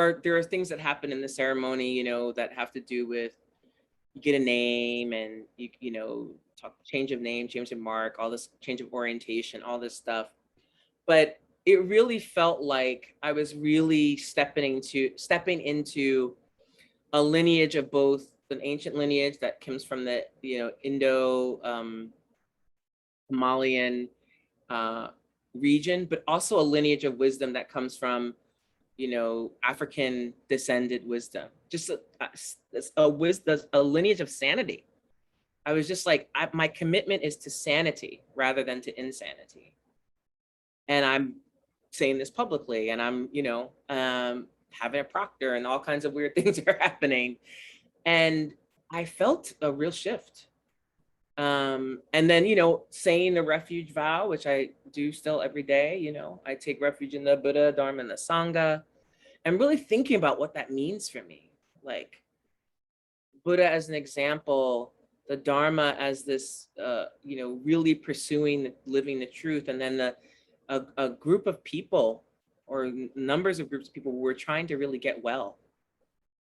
are things that happen in the ceremony, you know, that have to do with, you get a name and you know, talk change of name, change of mark, all this change of orientation, all this stuff. But it really felt like I was really stepping into a lineage of both, an ancient lineage that comes from the, you know, Indo Himalayan uh, region, but also a lineage of wisdom that comes from, you know, African descended wisdom, just a lineage of sanity. I was just like, my commitment is to sanity rather than to insanity. And I'm saying this publicly, and I'm, you know, having a proctor and all kinds of weird things are happening. And I felt a real shift. And then, you know, saying the refuge vow, which I do still every day, you know, I take refuge in the Buddha, Dharma, and the Sangha, and really thinking about what that means for me. Like Buddha as an example, the Dharma as this, you know, really pursuing living the truth, and then a group of people, or numbers of groups of people, who were trying to really get well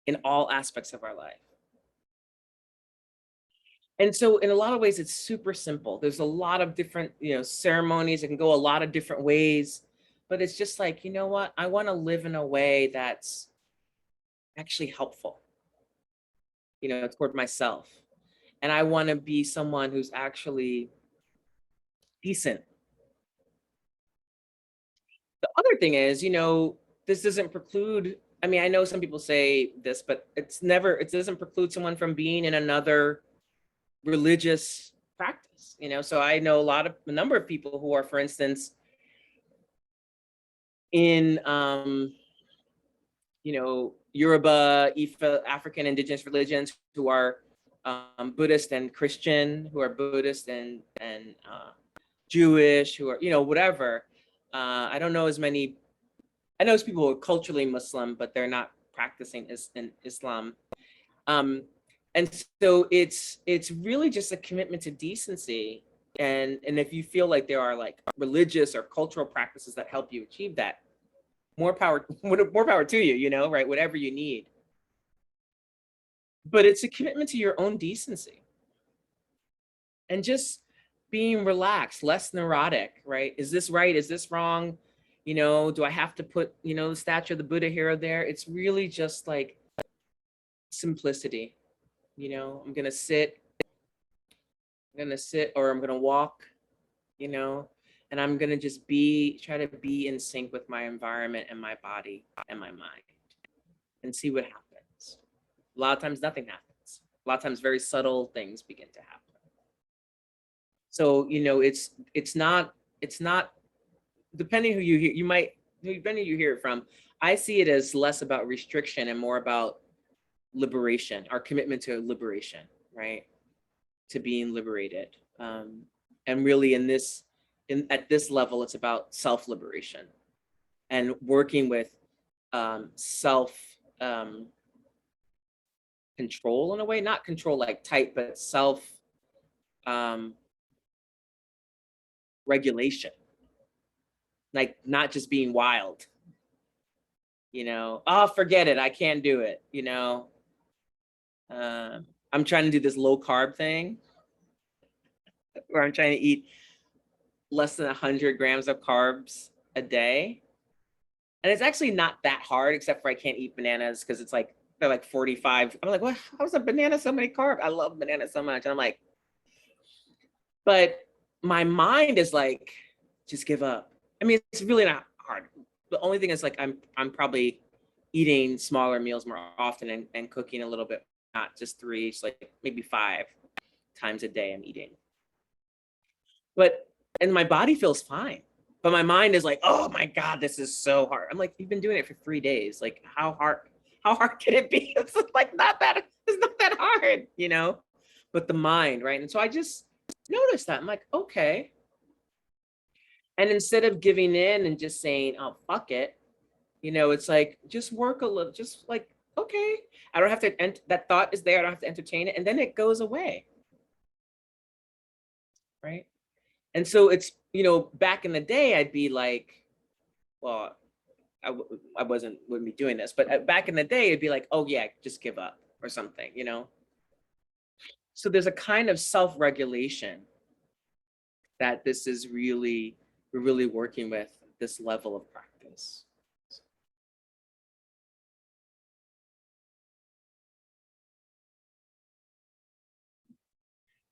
in all aspects of our life. And so in a lot of ways, it's super simple. There's a lot of different, you know, ceremonies. It can go a lot of different ways, but it's just like, you know what? I want to live in a way that's actually helpful, you know, toward myself. And I want to be someone who's actually decent. The other thing is, you know, this doesn't preclude, I mean, I know some people say this, but it doesn't preclude someone from being in another religious practice, you know. So I know a number of people who are, for instance, in you know, Yoruba, Ifa, African indigenous religions, who are Buddhist and Christian, who are Buddhist and Jewish, who are, you know, whatever. I don't know as many. I know people who are culturally Muslim, but they're not practicing in Islam. Um, and so it's really just a commitment to decency. And if you feel like there are like religious or cultural practices that help you achieve that, more power, more power to you, you know, right? Whatever you need. But it's a commitment to your own decency and just being relaxed, less neurotic, right? Is this right? Is this wrong? You know, do I have to put, you know, the statue of the Buddha here or there? It's really just like simplicity. You know, I'm gonna sit, or I'm gonna walk, you know, and I'm gonna just try to be in sync with my environment and my body and my mind, and see what happens. A lot of times nothing happens. A lot of times very subtle things begin to happen. So, you know, it's not depending who you hear, depending who you hear it from. I see it as less about restriction and more about liberation, our commitment to liberation, right? To being liberated. And really at this level, it's about self-liberation and working with self control in a way, not control like tight, but self regulation, like not just being wild, oh, forget it, I can't do it, I'm trying to do this low carb thing where I'm trying to eat less than 100 grams of carbs a day. And it's actually not that hard, except for I can't eat bananas because it's like, they're like 45. I'm like, what? How's a banana so many carbs? I love bananas so much. And I'm like, but my mind is like, just give up. I mean, it's really not hard. The only thing is like, I'm probably eating smaller meals more often and cooking a little bit, not just 3, it's like maybe 5 times a day I'm eating. And my body feels fine. But my mind is like, oh my God, this is so hard. I'm like, you've been doing it for 3 days. Like, how hard can it be? It's like it's not that hard, But the mind, right? And so I just noticed that. I'm like, okay. And instead of giving in and just saying, oh, fuck it, it's like, just work a little, just like, okay. I don't have to, that thought is there. I don't have to entertain it. And then it goes away. Right. And so it's, back in the day, I'd be like, well, I wouldn't be doing this, but back in the day, it'd be like, oh yeah, just give up or something, So there's a kind of self-regulation that we're really working with this level of practice.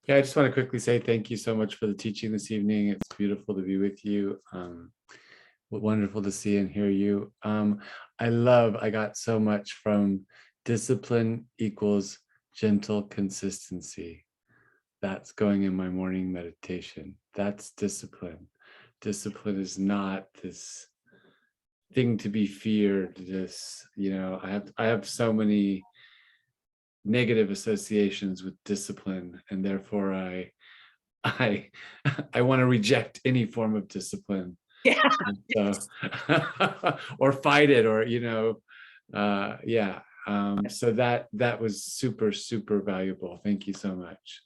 Yeah, I just want to quickly say thank you so much for the teaching this evening. It's beautiful to be with you. Wonderful to see and hear you. I got so much from discipline equals gentle consistency. That's going in my morning meditation. That's discipline. Discipline is not this thing to be feared. I have so many negative associations with discipline, and therefore I want to reject any form of discipline. Yeah. So, or fight it, or yeah. So that was super, super valuable. Thank you so much.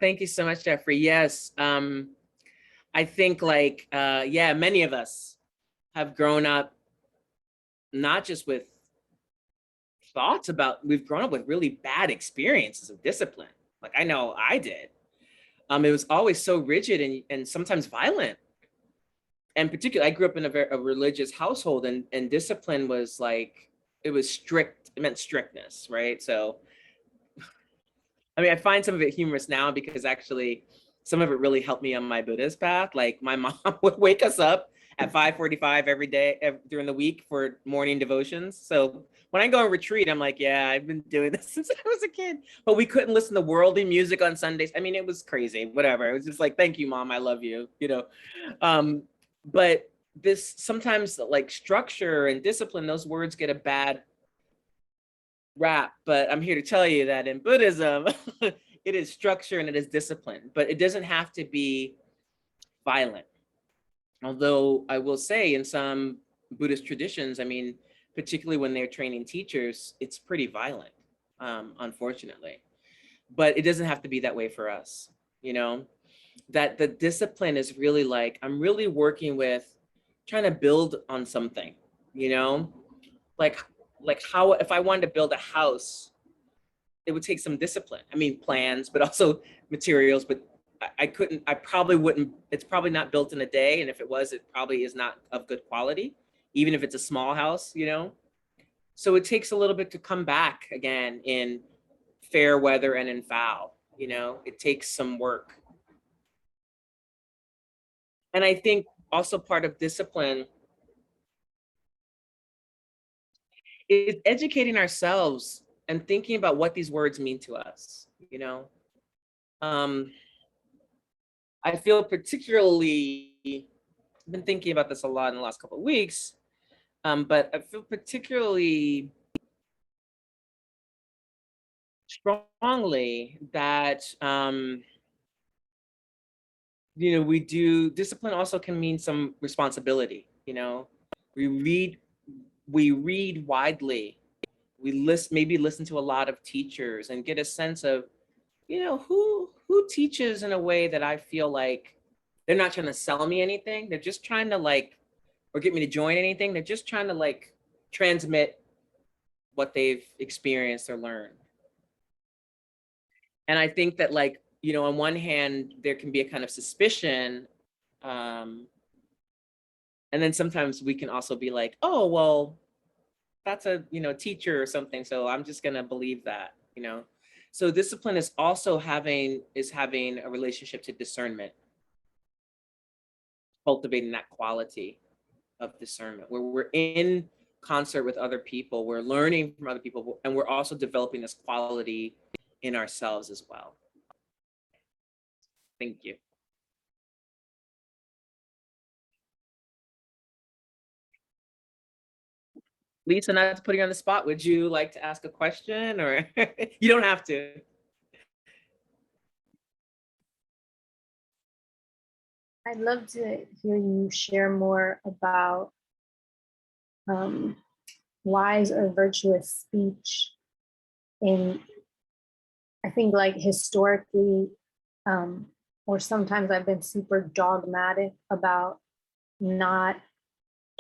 Thank you so much, Jeffrey. Yes. I think many of us have grown up not just with we've grown up with really bad experiences of discipline. Like I know I did. It was always so rigid and sometimes violent. And particularly, I grew up in a religious household, and discipline was like, it was strict. It meant strictness, right? So, I mean, I find some of it humorous now because actually, some of it really helped me on my Buddhist path. Like my mom would wake us up at 5:45 every day during the week for morning devotions. So when I go on retreat, I'm like, yeah, I've been doing this since I was a kid. But we couldn't listen to worldly music on Sundays. I mean, it was crazy. Whatever. It was just like, thank you, Mom. I love you. But this sometimes like structure and discipline, those words get a bad rap. But I'm here to tell you that in Buddhism, it is structure and it is discipline, but it doesn't have to be violent. Although I will say in some Buddhist traditions, I mean, particularly when they're training teachers, it's pretty violent, unfortunately. But it doesn't have to be that way for us, that the discipline is really like, I'm really working with trying to build on something, like how, if I wanted to build a house, it would take some discipline. I mean, plans, but also materials, but I probably wouldn't, it's probably not built in a day. And if it was, it probably is not of good quality, even if it's a small house, So it takes a little bit to come back again in fair weather and in foul, it takes some work. And I think also part of discipline is educating ourselves and thinking about what these words mean to us, I feel particularly, I've been thinking about this a lot in the last couple of weeks, but I feel particularly strongly that, we do, discipline also can mean some responsibility, we read widely, maybe listen to a lot of teachers and get a sense of, who teaches in a way that I feel like they're not trying to sell me anything. They're just trying to like, or get me to join anything. They're just trying to like transmit what they've experienced or learned. And I think that like, on one hand, there can be a kind of suspicion. And then sometimes we can also be like, oh, well, that's a, teacher or something. So I'm just going to believe that, So discipline is also having a relationship to discernment, cultivating that quality of discernment where we're in concert with other people, we're learning from other people, and we're also developing this quality in ourselves as well. Thank you. Lisa, not to put you on the spot, would you like to ask a question, or you don't have to? I'd love to hear you share more about wise or virtuous speech in, I think, like historically, or sometimes I've been super dogmatic about not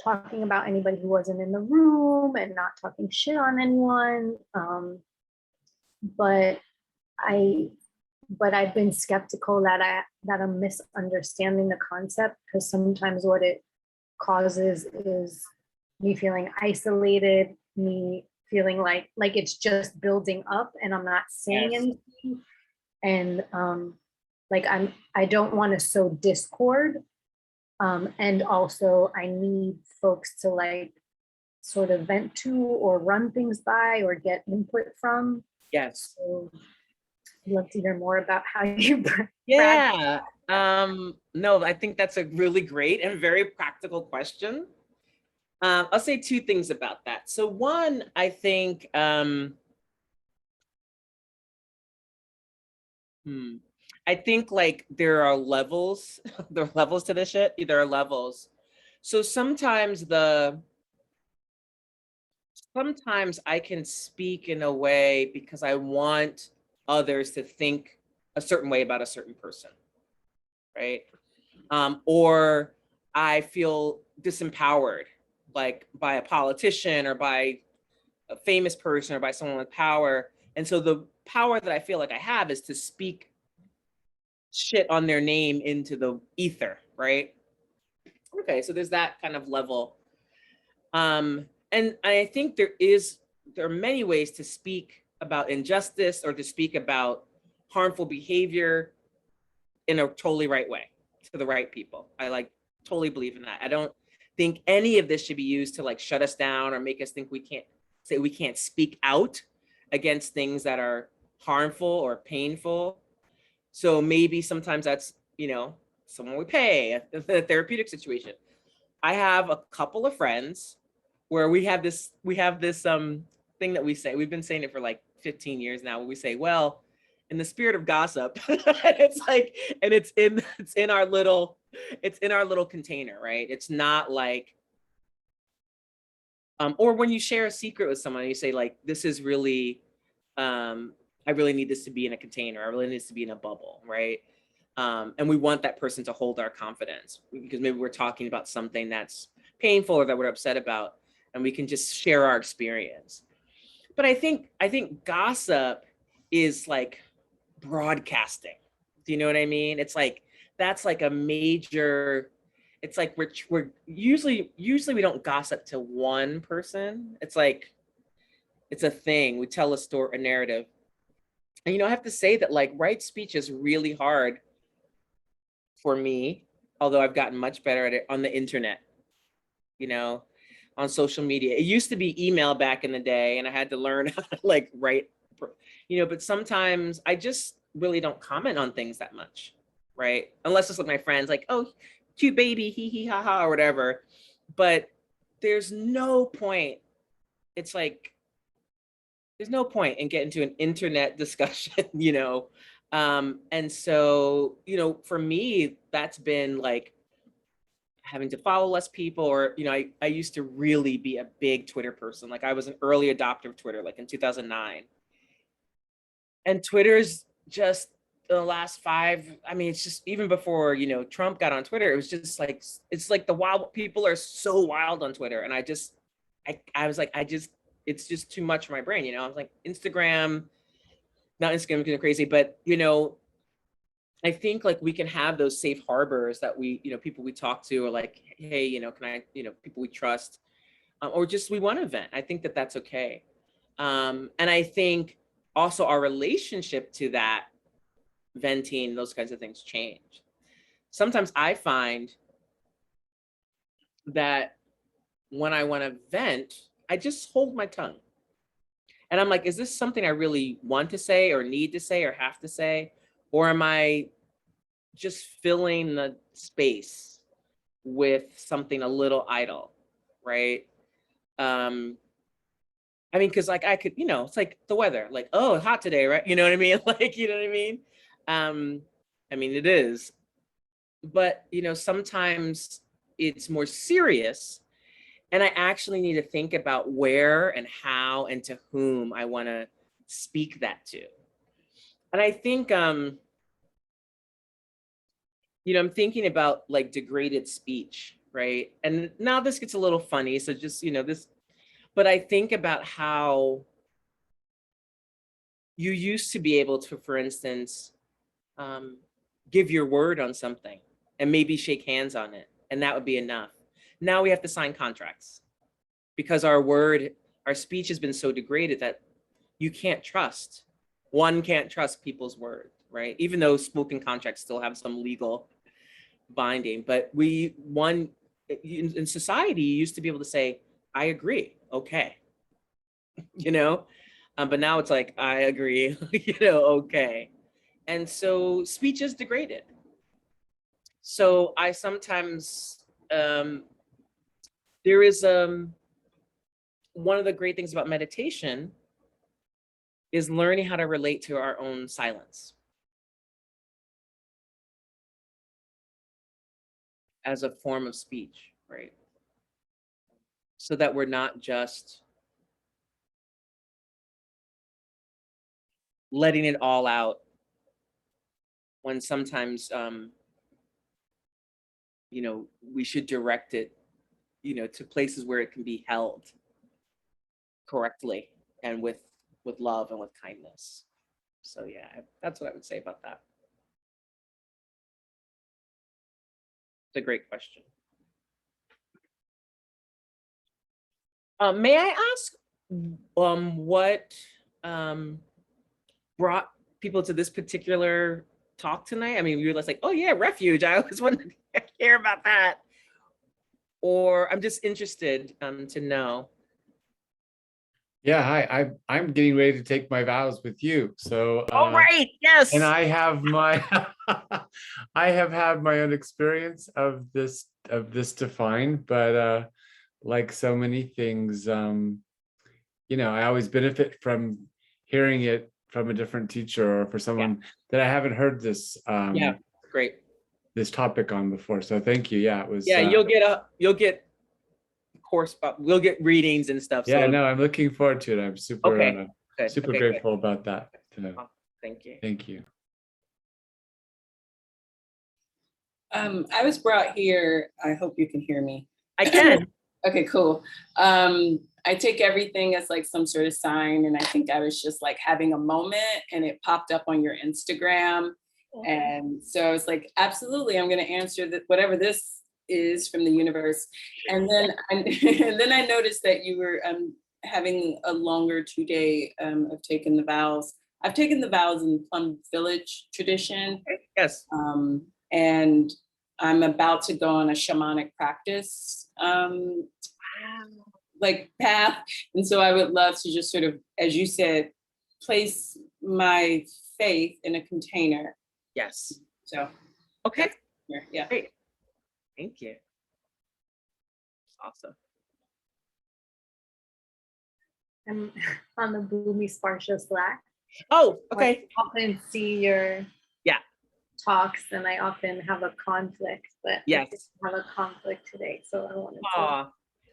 talking about anybody who wasn't in the room and not talking shit on anyone. But I've been skeptical that I'm misunderstanding the concept, because sometimes what it causes is me feeling isolated, me feeling like it's just building up and I'm not saying anything. And I don't want to sow discord. And also I need folks to like sort of vent to or run things by or get input from. Yes. So I'd love to hear more about how you Yeah. No, I think that's a really great and very practical question. I'll say two things about that. So one, I think, I think like there are levels, there are levels to this shit. There are levels. So sometimes I can speak in a way because I want others to think a certain way about a certain person, right? Or I feel disempowered, like by a politician or by a famous person or by someone with power. And so the power that I feel like I have is to speak shit on their name into the ether, right? Okay, so there's that kind of level. And I think there are many ways to speak about injustice or to speak about harmful behavior in a totally right way to the right people. I like totally believe in that. I don't think any of this should be used to like shut us down or make us think we can't speak out against things that are harmful or painful. So maybe sometimes that's, someone we pay, a therapeutic situation. I have a couple of friends where we have this thing that we say, we've been saying it for like 15 years now, where we say, well, in the spirit of gossip, it's like, and it's in our little container, right? It's not like, or when you share a secret with someone, you say like, this is really, I really need this to be in a container. I really need this to be in a bubble, right? And we want that person to hold our confidence because maybe we're talking about something that's painful or that we're upset about, and we can just share our experience. But I think gossip is like broadcasting. Do you know what I mean? It's like, that's like a major, it's like we're usually we don't gossip to one person. It's like, it's a thing. We tell a narrative. And, I have to say that like right speech is really hard for me, although I've gotten much better at it on the internet, on social media. It used to be email back in the day, and I had to learn how to like write, but sometimes I just really don't comment on things that much, right? Unless it's with my friends, like, oh, cute baby, hee hee ha ha, or whatever. But there's no point. It's like, there's no point in getting to an internet discussion, and so, for me, that's been like having to follow less people, or, you know, I used to really be a big Twitter person. Like I was an early adopter of Twitter, like in 2009. And Twitter's just the last five, I mean, it's just even before, you know, Trump got on Twitter, it was just like, it's like the wild people are so wild on Twitter. And I was like, it's just too much for my brain, you know. I was like, Instagram, not Instagram getting crazy, but, you know, I think like we can have those safe harbors that we, you know, people we talk to are like, hey, you know, can I, you know, people we trust, or just we want to vent. I think that that's okay. And I think also our relationship to that venting, those kinds of things change. Sometimes I find that when I want to vent, I just hold my tongue. And I'm like, is this something I really want to say or need to say or have to say? Or am I just filling the space with something a little idle, right? I mean, because like I could, you know, it's like the weather, like, oh, it's hot today, right? You know what I mean? Like, you know what I mean? I mean, it is. But, you know, sometimes it's more serious. And I actually need to think about where and how and to whom I want to speak that to. And I think, you know, I'm thinking about like degraded speech, right? And now this gets a little funny. So just, you know, this, but I think about how you used to be able to, for instance, give your word on something and maybe shake hands on it, and that would be enough. Now we have to sign contracts because our speech has been so degraded that you can't trust. One can't trust people's word, right? Even though spoken contracts still have some legal binding, but in society, you used to be able to say, I agree, okay, you know? But now it's like, I agree, you know, okay. And so speech is degraded. So I sometimes, there is, one of the great things about meditation is learning how to relate to our own silence as a form of speech, right? So that we're not just letting it all out when sometimes, you know, we should direct it, you know, to places where it can be held correctly and with love and with kindness. So yeah, that's what I would say about that. It's a great question. May I ask what brought people to this particular talk tonight? I mean, you were like, oh yeah, Refuge. I always wanted to hear about that. Or I'm just interested to know. Yeah, hi. I'm getting ready to take my vows with you. So Oh, right. Yes. and I have my I have had my own experience of this defined, but like so many things, you know, I always benefit from hearing it from a different teacher or for someone that I haven't heard this Yeah, great. this topic on before. So thank you. Yeah, it was you'll get course, we'll get readings and stuff. yeah, So no, I'm looking forward to it. I'm super good. super Okay, grateful about that. Oh, thank you. Thank you. I was brought here, I hope you can hear me. I can. Okay, cool. I take everything as like some sort of sign, and I think I was just like having a moment and it popped up on your Instagram. And so I was like, absolutely, I'm gonna answer that, whatever this is from the universe. And then and then I noticed that you were having a longer 2-day of taking the vows. I've taken the vows in Plum Village tradition. Yes. And I'm about to go on a shamanic practice like path. And so I would love to just sort of, as you said, place my faith in a container. Yes. So okay. Yeah. Great. Thank you. Awesome. I'm on the Boomi Sparsha Slack. Oh, okay. I often see your talks and I often have a conflict, but I Yes. didn't have a conflict today. So I wanted to. Aw.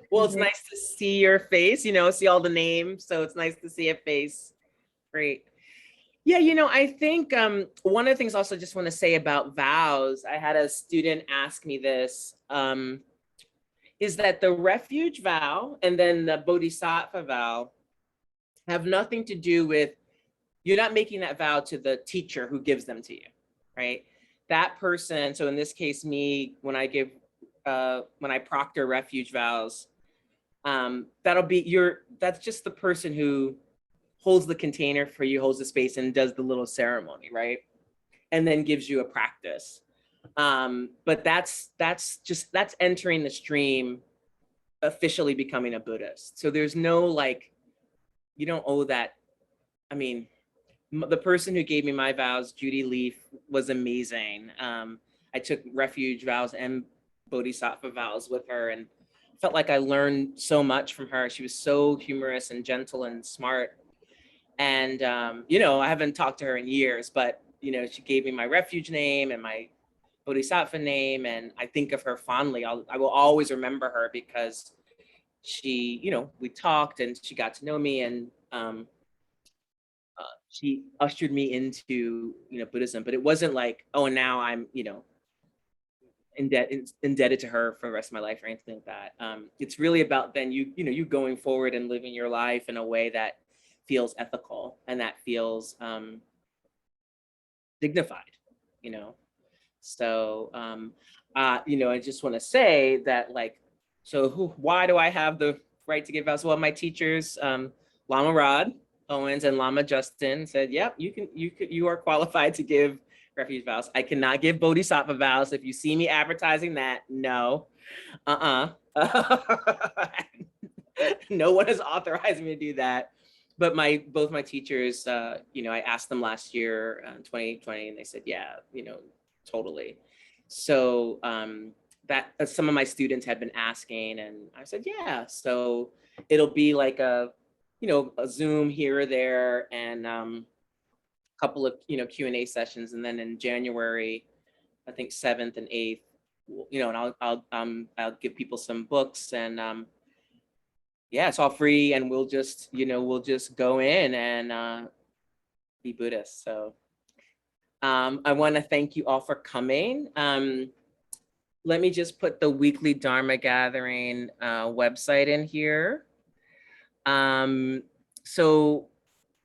Well, it's Mhm. nice to see your face, you know, see all the names. So it's nice to see a face. Great. Yeah, you know, I think one of the things also just want to say about vows, I had a student ask me this, is that the refuge vow and then the bodhisattva vow have nothing to do with, you're not making that vow to the teacher who gives them to you, right? That person, so in this case, me, when I proctor refuge vows, that's just the person who holds the container for you, holds the space and does the little ceremony, right? And then gives you a practice. But that's entering the stream, officially becoming a Buddhist. So there's no like, you don't owe that. I mean, the person who gave me my vows, Judy Leaf, was amazing. I took refuge vows and bodhisattva vows with her and felt like I learned so much from her. She was so humorous and gentle and smart. And, you know, I haven't talked to her in years, but, you know, she gave me my refuge name and my bodhisattva name. And I think of her fondly. I will always remember her because she, you know, we talked and she got to know me, and she ushered me into, you know, Buddhism. But it wasn't like, oh, and now I'm, you know, indebted to her for the rest of my life or anything like that. It's really about then you know, you going forward and living your life in a way that feels ethical and that feels dignified, you know. So you know, I just want to say that, like, so why do I have the right to give vows? Well, my teachers, Lama Rod Owens and Lama Justin, said, yep, you are qualified to give refuge vows. I cannot give bodhisattva vows. If you see me advertising that, no. No one has authorized me to do that. But both my teachers, you know, I asked them last year, 2020, and they said, yeah, you know, totally. So that some of my students had been asking, and I said, yeah. So it'll be like a, you know, a Zoom here or there, and a couple of, you know, Q&A sessions, and then in January, I think 7th and 8th, you know, and I'll give people some books, and yeah, it's all free, and we'll just, you know, we'll just go in and be Buddhist. So I want to thank you all for coming. Let me just put the weekly Dharma Gathering website in here. So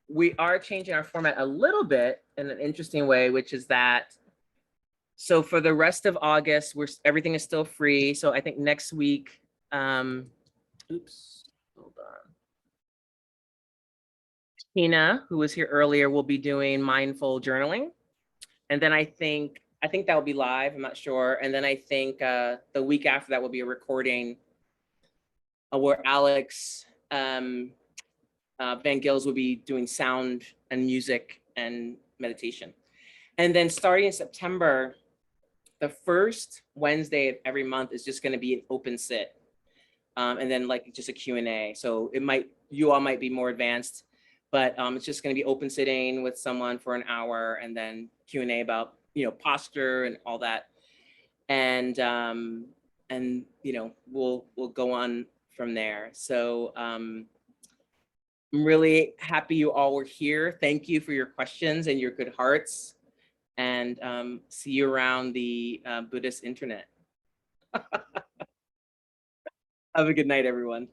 we are changing our format a little bit in an interesting way, which is that, so for the rest of August, everything is still free. So I think next week, oops, hold on. Tina, who was here earlier, will be doing mindful journaling. And then I think that will be live, I'm not sure. And then I think the week after that will be a recording where Alex Van Gils will be doing sound and music and meditation. And then starting in September, the first Wednesday of every month is just going to be an open sit. And then like just a Q&A. So you all might be more advanced, but it's just going to be open sitting with someone for an hour, and then Q&A about, you know, posture and all that. And you know, we'll go on from there. So I'm really happy you all were here. Thank you for your questions and your good hearts, and see you around the Buddhist internet. Have a good night, everyone.